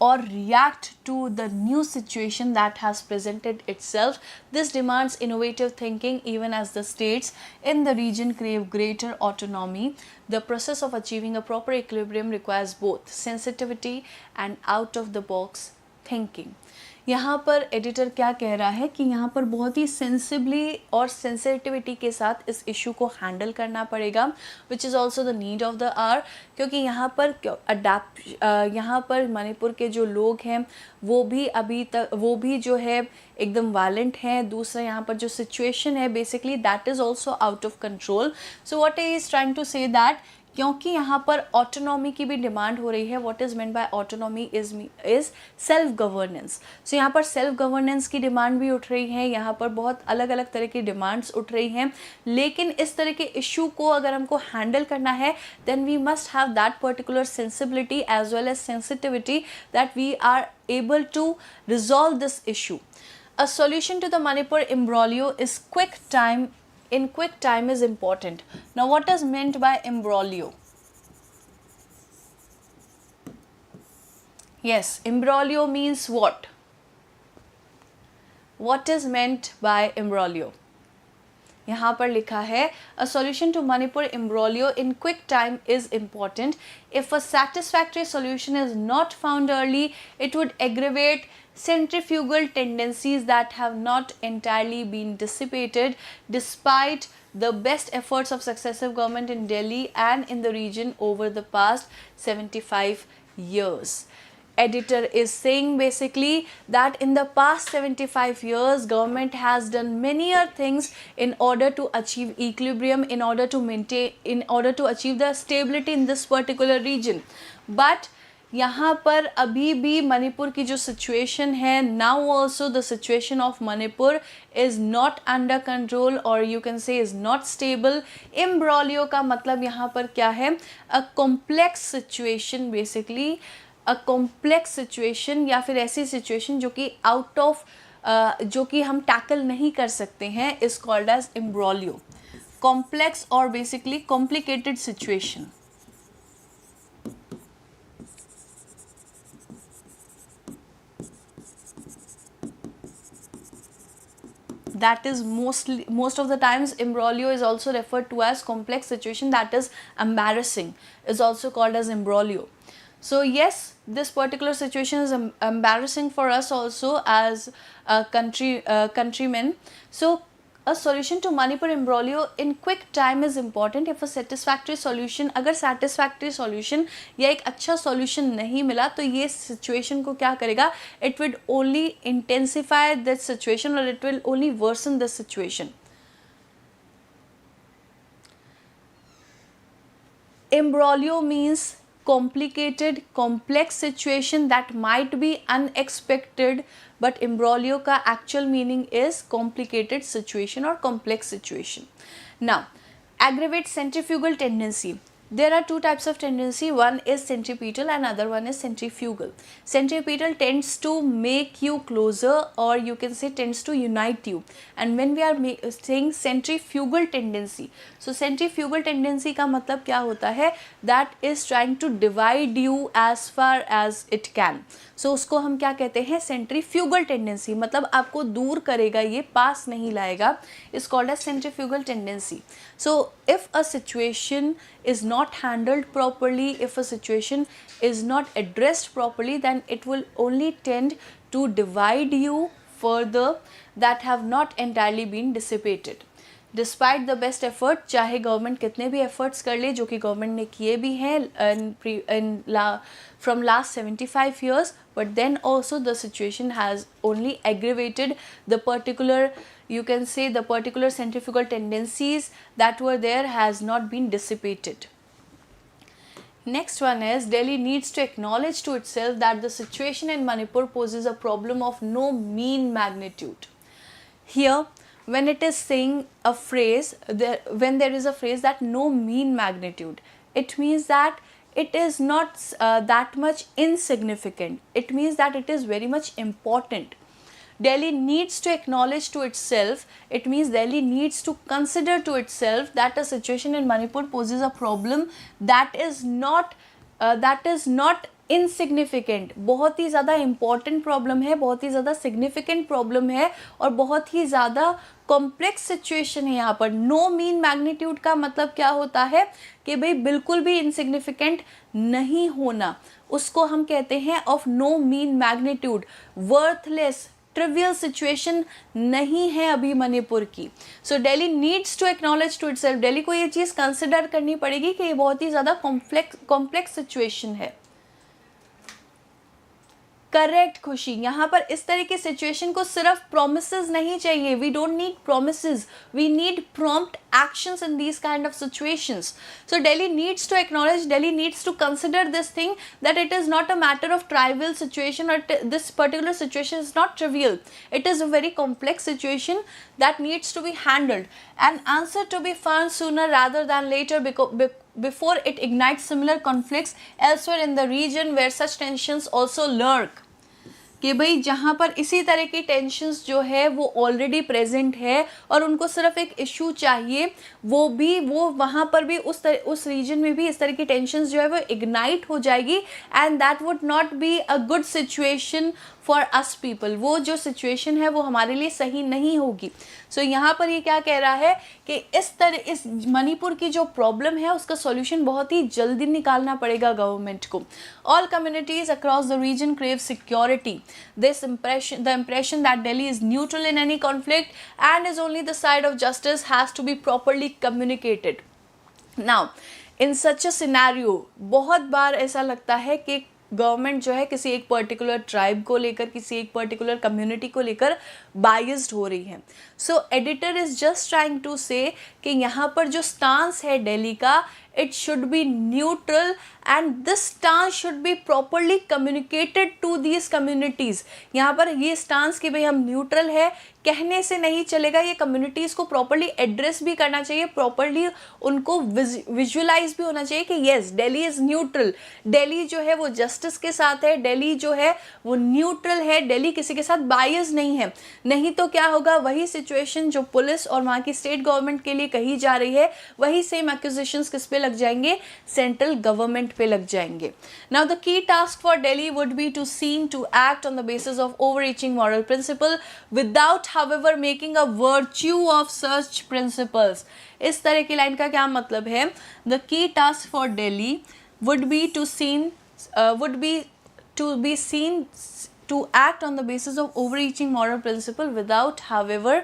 or react to the new situation that has presented itself. This demands innovative thinking even as the states in the region crave greater autonomy. The process of achieving a proper equilibrium requires both sensitivity and out of the box thinking. यहाँ पर editor क्या कह रहा है कि यहाँ पर बहुत ही सेंसिबली और सेंसिटिविटी के साथ इस इशू को हैंडल करना पड़ेगा, which is also the need of the hour, क्योंकि यहाँ पर यहाँ पर मणिपुर के जो लोग हैं वो भी जो है एकदम वायलेंट हैं। दूसरा यहाँ पर जो सिचुएशन है basically that is also out of control. So what he is trying to say that क्योंकि यहाँ पर ऑटोनॉमी की भी डिमांड हो रही है। What is meant by autonomy is self governance. So यहाँ पर सेल्फ गवर्नेंस की डिमांड भी उठ रही है, यहाँ पर बहुत अलग अलग तरह की डिमांड्स उठ रही हैं। लेकिन इस तरह के इशू को अगर हमको हैंडल करना है then we must have that particular sensibility as well as sensitivity that we are able to resolve this issue. A solution to the Manipur imbroglio is quick time is important. Now what is meant by imbroglio? Yes, imbroglio means what? What is meant by imbroglio? यहाँ पर लिखा है a solution to Manipur imbroglio in quick time is important. If a satisfactory solution is not found early, it would aggravate centrifugal tendencies that have not entirely been dissipated despite the best efforts of successive government in Delhi and in the region over the past 75 years. Editor is saying basically that in the past 75 years government has done many things in order to achieve equilibrium, in order to achieve the stability in this particular region. But यहाँ पर अभी भी मणिपुर की जो situation है, now also the situation of Manipur is not under control or you can say is not stable. Imbroglio का मतलब यहाँ पर क्या है? A complex situation basically. A complex situation या फिर ऐसी सिचुएशन जो कि आउट ऑफ जो कि हम टैकल नहीं कर सकते हैं इज कॉल्ड एज इम्ब्रोलियो. कॉम्प्लेक्स और basically complicated situation. That is most of the times imbroglio is also referred to as complex situation that is embarrassing, is also called as imbroglio. So yes, this particular situation is embarrassing for us also as a countrymen. So a solution to Manipur imbroglio in quick time is important. If a satisfactory solution, अगर satisfactory solution या एक अच्छा solution नहीं मिला तो ये situation को क्या करेगा? It would only intensify this situation or it will only worsen the situation. Imbroglio means complicated, complex situation that might be unexpected, but imbroglio का actual meaning is complicated situation or complex situation. Now, aggravate centrifugal tendency. There are two types of tendency. One is centripetal and other one is centrifugal. Centripetal tends to make you closer or you can say tends to unite you. And when we are saying centrifugal tendency, so centrifugal tendency का मतलब क्या होता है? That is trying to divide you as far as it can. So उसको हम क्या कहते हैं? Centrifugal tendency. मतलब आपको दूर करेगा, ये पास नहीं लाएगा. Is called as centrifugal tendency. So if a situation is not handled properly, if a situation is not addressed properly, then it will only tend to divide you further that have not entirely been dissipated. Despite the best effort, चाहे government कितने भी efforts कर ले, जो कि government ने किए भी हैं from last 75 years, but then also the situation has only aggravated the particular, you can say the particular centrifugal tendencies that were there has not been dissipated. Next one is Delhi needs to acknowledge to itself that the situation in Manipur poses a problem of no mean magnitude. Here, when it is saying a phrase, when there is a phrase that no mean magnitude, it means that it is not that much insignificant. It means that it is very much important. Delhi needs to acknowledge to itself, it means Delhi needs to consider to itself that a situation in Manipur poses a problem that is not insignificant. बहुत ही ज़्यादा important problem है, बहुत ही ज़्यादा significant problem है और बहुत ही ज़्यादा complex situation है यहाँ पर. No mean magnitude का मतलब क्या होता है कि भाई बिल्कुल भी insignificant नहीं होना. उसको हम कहते हैं of no mean magnitude, worthless, trivial situation नहीं है अभी मणिपुर की. So Delhi needs to acknowledge to itself, Delhi को ये चीज़ कंसिडर करनी पड़ेगी कि ये बहुत ही ज़्यादा कॉम्प्लेक्स सिचुएशन है. करेक्ट खुशी, यहाँ पर इस तरह की सिचुएशन को सिर्फ प्रोमिसेस नहीं चाहिए. We don't need promises, we need prompt actions in these kind of situations. So Delhi needs to acknowledge, Delhi needs to consider this thing, that it is not a matter of trivial situation, or this particular situation is not trivial. It is a very complex situation that needs to be handled. An answer to be found sooner rather than later, before it ignites similar conflicts elsewhere in the region where such tensions also lurk. कि भाई जहाँ पर इसी तरह की tensions जो है वो ऑलरेडी प्रेजेंट है और उनको सिर्फ एक इशू चाहिए, वो वहाँ पर भी उस रीजन में भी इस तरह की टेंशन्स जो है वो इग्नाइट हो जाएगी, and that would not be a good situation for us people. वो जो सिचुएशन है वो हमारे लिए सही नहीं होगी. सो यहाँ पर ये क्या कह रहा है कि इस मणिपुर की जो प्रॉब्लम है उसका सॉल्यूशन बहुत ही जल्दी निकालना पड़ेगा गवर्नमेंट को. All communities across the region crave security. The impression that Delhi is neutral in any conflict and is only the side of justice has to be properly communicated. Now, in such a scenario, बहुत बार ऐसा लगता है कि government जो है किसी एक particular tribe को लेकर, किसी एक पर्टिकुलर कम्युनिटी को लेकर बायस्ड हो रही है. So editor is just trying to say कि यहाँ पर जो स्टांस है दिल्ली का, it should be neutral and this stance should be properly communicated to these communities. यहाँ पर ये stance कि भाई हम neutral है कहने से नहीं चलेगा, ये communities को properly address भी करना चाहिए, properly उनको visualize भी होना चाहिए कि yes, Delhi is neutral. Delhi जो है वो justice के साथ है, Delhi जो है वो neutral है, Delhi किसी के साथ bias नहीं है. नहीं तो क्या होगा, वही situation जो पुलिस और वहाँ की state government के लिए कही जा रही है, वही same accusations किस पे लग जाएंगे, सेंट्रल गवर्नमेंट पे लग जाएंगे. Now the key task for Delhi would be to seen to act on the basis of overreaching moral principle without however making a virtue of such principles. इस तरह की लाइन का क्या मतलब है? The key task for Delhi would be to seen to act on the basis of overreaching moral principle without however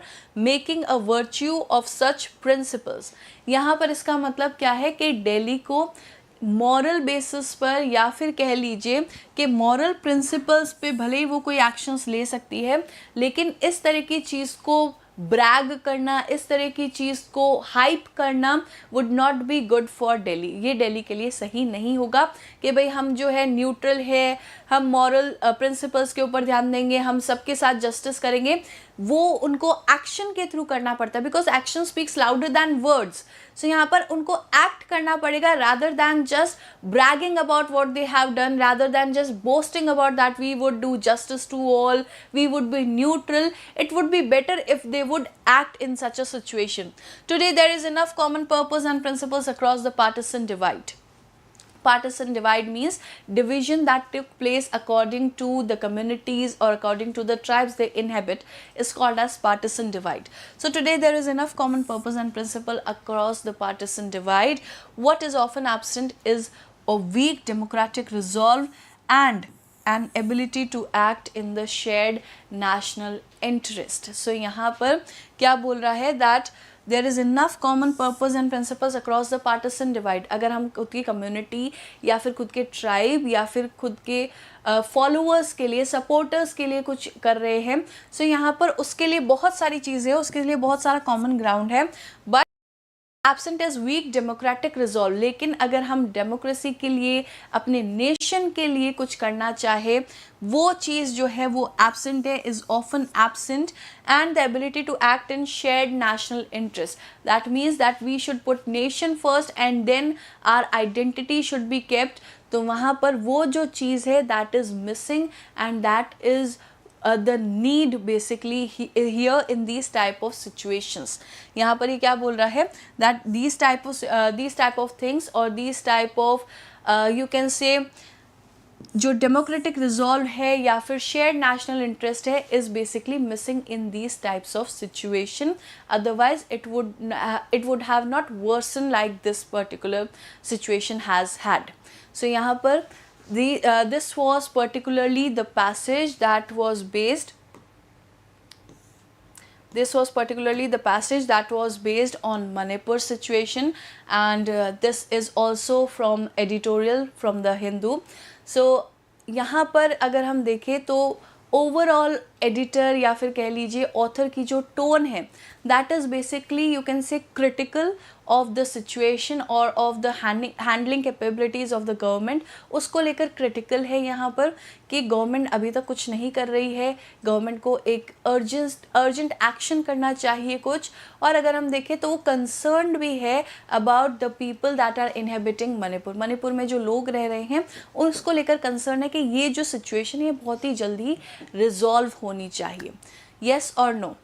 making a virtue of such principles. यहाँ पर इसका मतलब क्या है कि दिल्ली को मॉरल बेसिस पर या फिर कह लीजिए कि मॉरल प्रिंसिपल्स पे भले ही वो कोई एक्शंस ले सकती है, लेकिन इस तरह की चीज़ को ब्रैग करना, इस तरह की चीज़ को हाइप करना would not be good for Delhi. ये दिल्ली के लिए सही नहीं होगा कि भाई हम जो है न्यूट्रल है, हम मॉरल प्रिंसिपल्स के ऊपर ध्यान देंगे, हम सबके साथ जस्टिस करेंगे. वो उनको एक्शन के थ्रू करना पड़ता है, because action speaks louder than words. So यहाँ पर उनको एक्ट करना पड़ेगा rather than just bragging about what they have done, rather than just boasting about that we would do justice to all, we would be neutral. It would be better if they would act in such a situation. Today there is enough common purpose and principles across the partisan divide. Partisan divide means division that took place according to the communities or according to the tribes they inhabit is called as partisan divide. So today there is enough common purpose and principle across the partisan divide. What is often absent is a weak democratic resolve and an ability to act in the shared national interest. So यहाँ पर क्या बोल रहा है that there is enough common purpose and principles across the partisan divide. अगर हम खुद की कम्युनिटी या फिर खुद के ट्राइब या फिर खुद के फॉलोअर्स के लिए, सपोर्टर्स के लिए कुछ कर रहे हैं, सो यहाँ पर उसके लिए बहुत सारी चीज़ें हैं, उसके लिए बहुत सारा कॉमन ग्राउंड है. But absent is weak democratic resolve. लेकिन अगर हम डेमोक्रेसी के लिए, अपने नेशन के लिए कुछ करना चाहे, वो चीज़ जो है वो एब्सेंट है, is often absent. And the ability to act in shared national interest. That means that we should put nation first and then our identity should be kept. तो वहाँ पर वो जो चीज़ है that is missing and that is the need basically here in these type of situations. यहाँ पर ये क्या बोल रहा है that these type of things or these type of you can say जो democratic resolve है या फिर shared national interest है is basically missing in these types of situation. Otherwise it would have not worsened like this particular situation has had. So यहाँ पर This was particularly the passage that was based on Manipur situation, and this is also from editorial from the Hindu. So यहाँ पर अगर हम देखें तो overall editor या फिर कह लीजिए ऑथर की जो टोन है that is basically you can say critical of the situation और of the handling capabilities of the government, उसको लेकर क्रिटिकल है यहाँ पर कि गवर्नमेंट अभी तक कुछ नहीं कर रही है, गवर्नमेंट को एक अर्जेंट एक्शन करना चाहिए कुछ। और अगर हम देखें तो वो कंसर्न्ड भी है about the people that are inhabiting Manipur में जो लोग रह रहे हैं उसको लेकर कंसर्न है कि ये जो सिचुएशन है बहुत ही जल्दी रिजॉल्व होनी चाहिए। येस और no,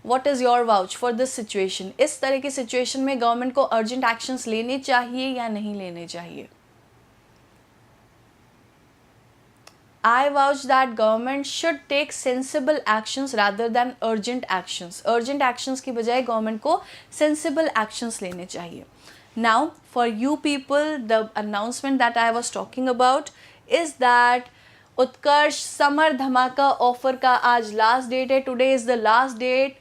what is your vouch for this situation? इस तरह की सिचुएशन में गवर्नमेंट को अर्जेंट एक्शंस लेने चाहिए या नहीं लेने चाहिए? I vouch that government should take sensible actions rather than urgent actions. Urgent actions की बजाय गवर्नमेंट को sensible actions लेने चाहिए। Now, for you people, the announcement that I was talking about is that Utkarsh summer Dhamaka offer का आज last date है। Today is the last date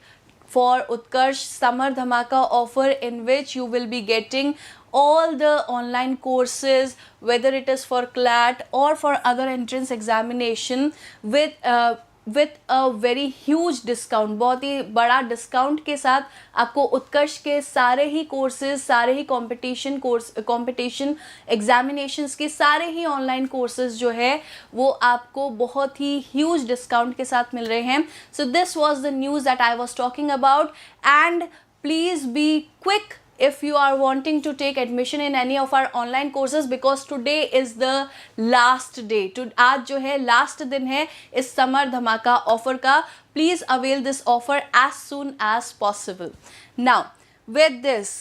for Utkarsh Summer Dhamaka offer, in which you will be getting all the online courses, whether it is for CLAT or for other entrance examination with a very huge discount, बहुत ही बड़ा discount के साथ आपको उत्कर्ष के सारे ही courses, सारे ही competition examinations के सारे ही ऑनलाइन कोर्सेज जो है वो आपको बहुत ही ह्यूज डिस्काउंट के साथ मिल रहे हैं। So this was the news that I was talking about, and please be quick if you are wanting to take admission in any of our online courses, because today is the last day. आज जो है last दिन है इस summer Dhamaka offer का। Please avail this offer as soon as possible. Now with this,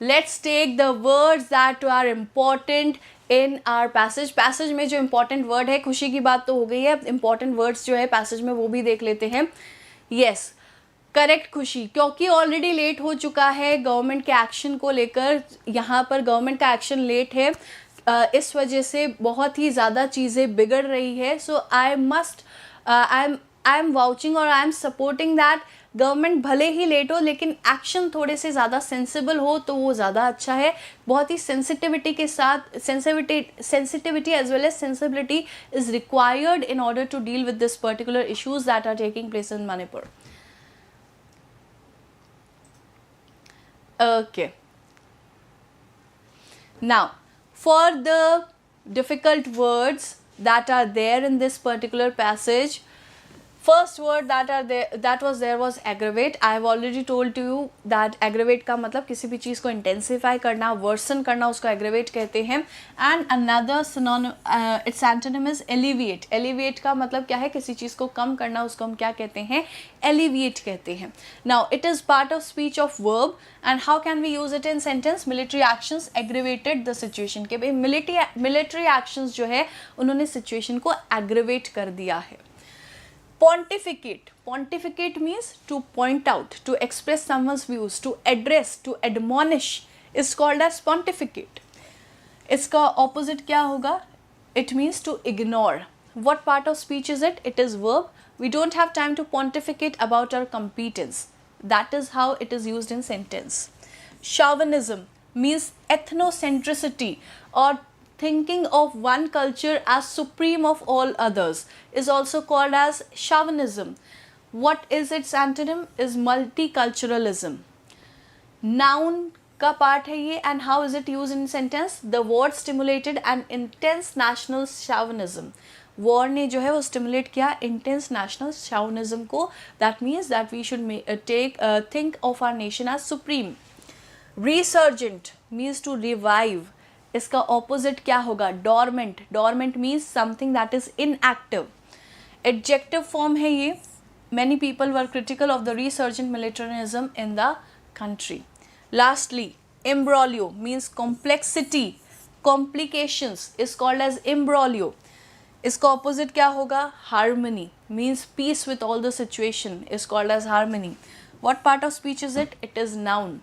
let's take the words that are important in our passage में जो important word है, खुशी की बात तो हो गई है, important words जो है passage में वो भी देख लेते हैं। yes, करेक्ट खुशी, क्योंकि ऑलरेडी लेट हो चुका है गवर्नमेंट के एक्शन को लेकर। यहाँ पर गवर्नमेंट का एक्शन लेट है, इस वजह से बहुत ही ज़्यादा चीज़ें बिगड़ रही है। सो आई एम वाउचिंग और I am supporting that government भले ही लेट हो लेकिन एक्शन थोड़े से ज़्यादा सेंसिबल हो तो वो ज़्यादा अच्छा है। बहुत ही सेंसिटिविटी के साथ sensitivity as well as sensibility is required in order to deal with this particular issues that are taking place in Manipur. Okay, now for the difficult words that are there in this particular passage, first word that was there was aggravate. I have already told to you that aggravate का मतलब किसी भी चीज़ को intensify करना, worsen करना, उसको aggravate कहते हैं। and another synonym its antonym is alleviate. alleviate का मतलब क्या है? किसी चीज़ को कम करना, उसको हम क्या कहते हैं? alleviate कहते हैं। now it is part of speech of verb, and how can we use it in sentence? military actions aggravated the situation, के भाई military actions जो है उन्होंने situation को aggravate कर दिया है। Pontificate means to point out, to express someone's views, to address, to admonish is called as pontificate. इसका opposite क्या होगा? It means to ignore. What part of speech is it? It is verb. We don't have time to pontificate about our competence. That is how it is used in sentence. Chauvinism means ethnocentricity or thinking of one culture as supreme of all others is also called as chauvinism. What is its antonym? Is multiculturalism. Noun का part है ये, and how is it used in sentence? The war stimulated an intense national chauvinism. War ने जो है वो stimulate किया intense national chauvinism को. That means that we should think of our nation as supreme. Resurgent means to revive. इसका opposite क्या होगा? Dormant. Dormant means something that is inactive. Adjective form है ये। Many people were critical of the resurgent militarism in the country. Lastly, imbroglio means complexity, complications is called as imbroglio. इसका opposite क्या होगा? Harmony means peace with all the situation is called as harmony. What part of speech is it? It is noun.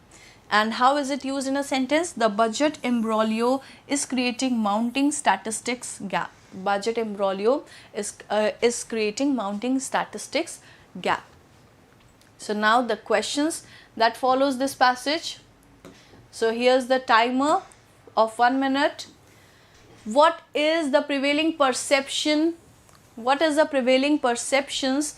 And how is it used in a sentence? The budget imbroglio is creating mounting statistics gap. Budget imbroglio is creating mounting statistics gap. So now the questions that follows this passage. So here's the timer of 1 minute. What is the prevailing perception? What is the prevailing perceptions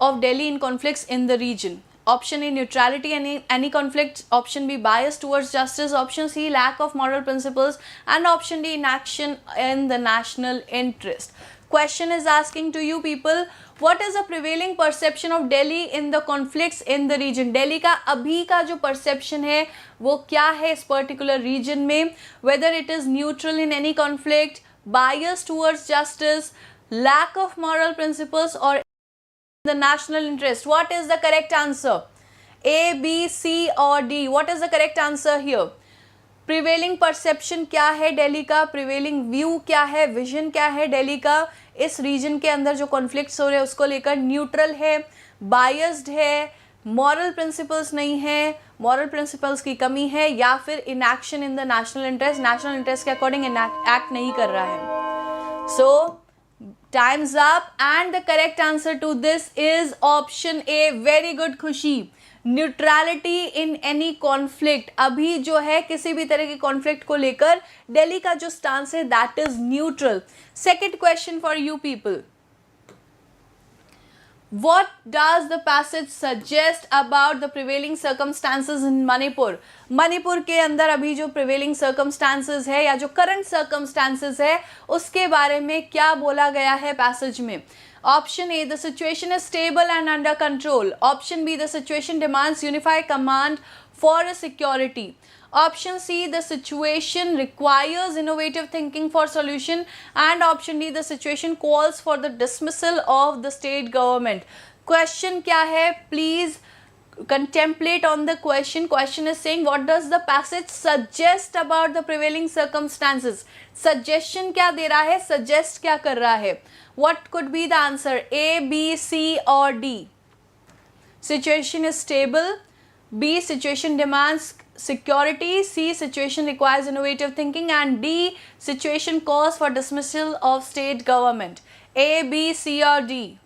of Delhi in conflicts in the region? Option A, neutrality any conflict. Option B, bias towards justice. Option C, lack of moral principles. And option D, inaction in the national interest. Question is asking to you people, what is the prevailing perception of Delhi in the conflicts in the region? Delhi का अभी का जो perception है वो क्या है इस particular region में? Whether it is neutral in any conflict, bias towards justice, lack of moral principles, or the national interest. What is the correct answer? A, B, C or D? What is the correct answer here? Prevailing perception क्या है दिल्ली का, prevailing view क्या है, vision क्या है दिल्ली का इस reason के अंदर जो कॉन्फ्लिक्ट्स हो रहे हैं उसको लेकर? न्यूट्रल है, बायस्ड है, मॉरल प्रिंसिपल्स नहीं है, मॉरल प्रिंसिपल्स की कमी है, या फिर inaction in the national interest, national interest के अकॉर्डिंग एक्ट नहीं कर रहा है. सो time's up and the correct answer to this is option A. very good खुशी. न्यूट्रलिटी इन एनी कॉन्फ्लिक्ट, अभी जो है किसी भी तरह के कॉन्फ्लिक्ट को लेकर दिल्ली का जो स्टांस है that is neutral. Second question for you people, what does the passage suggest about the prevailing circumstances in Manipur? Manipur के अंदर अभी जो prevailing circumstances है या जो current circumstances है उसके बारे में क्या बोला गया है passage में? Option A, the situation is stable and under control. Option B, the situation demands unified command for security. Option C, the situation requires innovative thinking for solution. And option D, the situation calls for the dismissal of the state government. Question क्या है? Please contemplate on the question. Question is saying what does the passage suggest about the prevailing circumstances? Suggestion क्या दे रहा है? Suggest क्या कर रहा है? What could be the answer? A, B, C or D? Situation is stable. B, situation demands security. C, situation requires innovative thinking. And D, situation calls for dismissal of state government. A, B, C or D?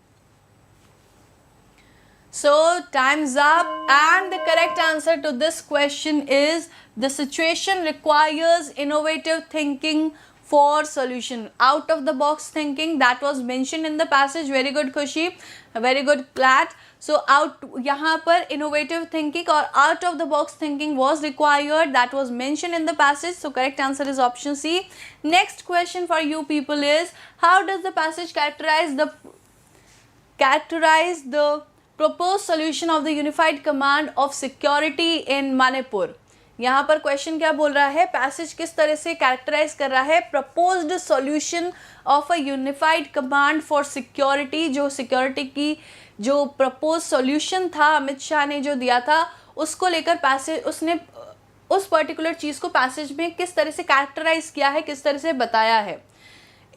So time's up and the correct answer to this question is the situation requires innovative thinking for solution. Out of the box thinking that was mentioned in the passage. Very good Khushi, very good Plat. So out यहाँ पर innovative thinking और out of the box thinking was required, that was mentioned in the passage. So correct answer is option C. Next question for you people is, how does the passage characterize the proposed solution of the unified command of security in Manipur? यहाँ पर question क्या बोल रहा है? Passage किस तरह से characterise कर रहा है proposed solution of a unified command for security. जो सिक्योरिटी की जो प्रपोज सॉल्यूशन था अमित शाह ने जो दिया था उसको लेकर पैसेज उसने उस पर्टिकुलर चीज़ को पैसेज में किस तरह से कैरेक्टराइज किया है, किस तरह से बताया है.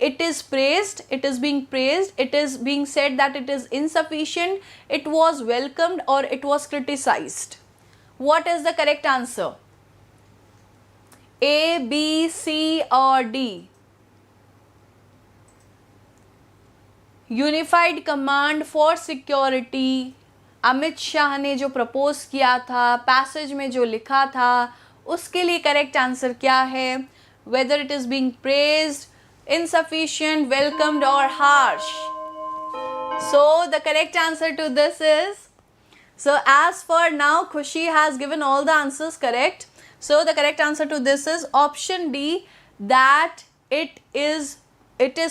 It is praised, it is being praised, it is being said that it is insufficient, it was welcomed or it was criticized. What is the correct answer? A, B, C or D? Unified command for security Amit Shah ने जो propose किया था, passage में जो लिखा था, उसके लिए करेक्ट आंसर क्या है? Whether it is being praised, insufficient, welcomed or harsh? So the correct answer to this is, so as for now Khushi has given all the answers correct. So the correct answer to this is option D, that it is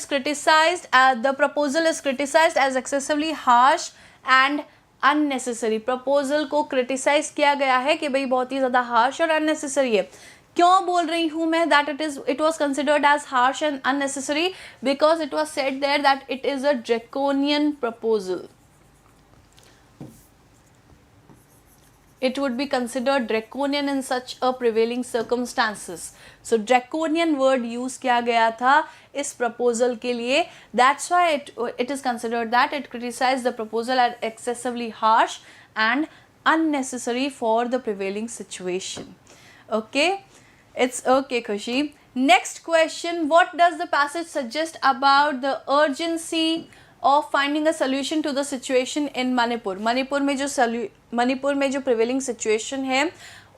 criticized, the proposal is criticized as excessively harsh and unnecessary. proposal को criticize किया गया है कि भाई बहुत ही ज़्यादा harsh और unnecessary है. क्यों बोल रही हूँ मैं that it was considered as harsh and unnecessary? Because it was said there that it is a draconian proposal. It would be considered draconian in such a prevailing circumstances. So draconian word use किया गया था इस proposal के लिए. That's why it is considered that it criticized the proposal as excessively harsh and unnecessary for the prevailing situation. Okay, it's okay, Khushi. Next question, what does the passage suggest about the urgency of finding a solution to the situation in Manipur? Manipur में जो prevailing situation है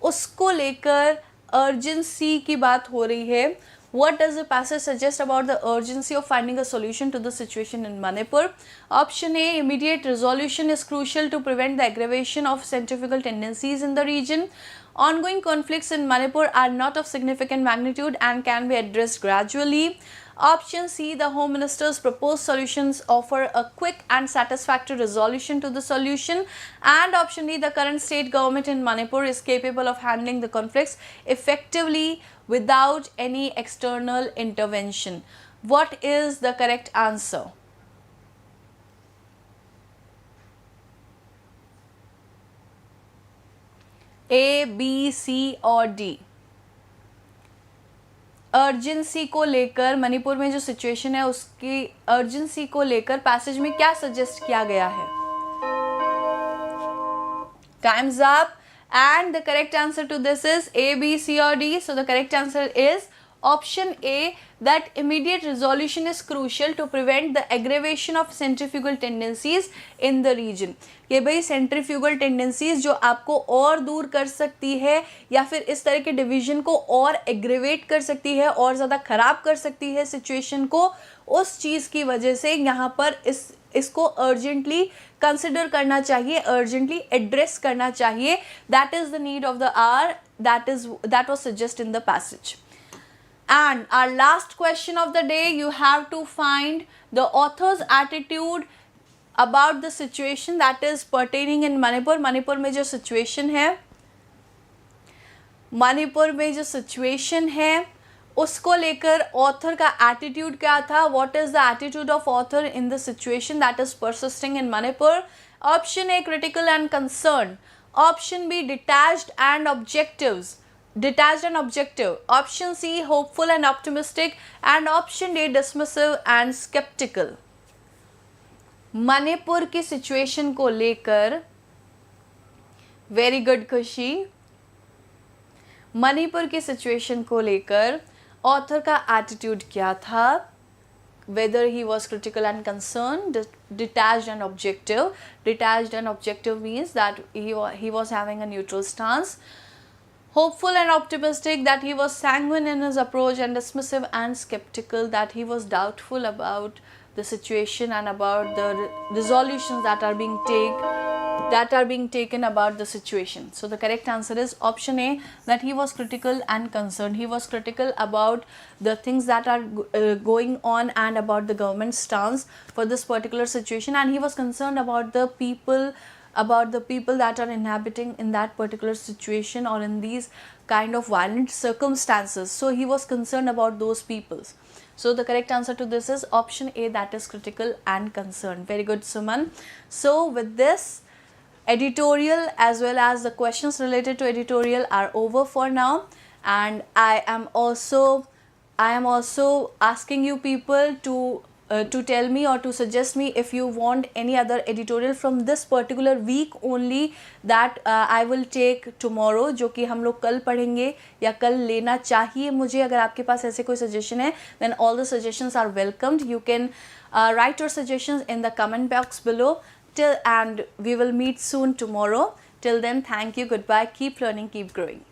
उसको लेकर urgency की बात हो रही है. What does the passage suggest about the urgency of finding a solution to the situation in Manipur? Option A, immediate resolution is crucial to prevent the aggravation of centrifugal tendencies in the region. Ongoing conflicts in Manipur are not of significant magnitude and can be addressed gradually. Option C, the Home Minister's proposed solutions offer a quick and satisfactory resolution to the solution. And option D, the current state government in Manipur is capable of handling the conflicts effectively without any external intervention. What is the correct answer? A, B, C और D. Urgency को लेकर मणिपुर में जो situation है उसकी urgency को लेकर passage में क्या सजेस्ट किया गया है? Time's up and the correct answer to this is A, B, C or D. So the correct answer is option A, that immediate resolution is crucial to prevent the aggravation of centrifugal tendencies in the region. कि भाई centrifugal tendencies जो आपको और दूर कर सकती है या फिर इस तरह के डिवीजन को और एग्रेवेट कर सकती है और ज़्यादा ख़राब कर सकती है सिचुएशन को, उस चीज़ की वजह से यहाँ पर इसको अर्जेंटली कंसिडर करना चाहिए, अर्जेंटली एड्रेस करना चाहिए. That is the need of the hour, that was suggested in the passage. And our last question of the day, you have to find the author's attitude about the situation that is pertaining in Manipur. Manipur में जो situation है, मणिपुर में जो situation है उसको लेकर author का attitude क्या था? What is the attitude of author in the situation that is persisting in Manipur? Option A, critical and concerned. Option B, detached and objective. Option C, hopeful and optimistic. And option D, dismissive and skeptical. Manipur की situation को लेकर, very good खुशी, मणिपुर की situation को लेकर author का attitude क्या था? Whether he was critical and concerned, detached and objective. Detached and objective means that he was having a neutral stance. Hopeful and optimistic, that he was sanguine in his approach, and dismissive and skeptical, that he was doubtful about the situation and about the resolutions that are being taken about the situation. So the correct answer is option A, that he was critical and concerned. He was critical about the things that are going on and about the government's stance for this particular situation, and he was concerned about the people that are inhabiting in that particular situation or in these kind of violent circumstances. So he was concerned about those peoples. So the correct answer to this is option A, that is critical and concerned. Very good, Suman. So with this, editorial as well as the questions related to editorial are over for now, and I am also asking you people to tell me or to suggest me if you want any other editorial from this particular week only that I will take tomorrow, जो कि हम लोग कल पढ़ेंगे या कल लेना चाहिए मुझे. अगर आपके पास ऐसे कोई suggestion है, then all the suggestions are welcomed. You can write your suggestions in the comment box below. And we will meet soon tomorrow. Till then, thank you, goodbye, keep learning, keep growing.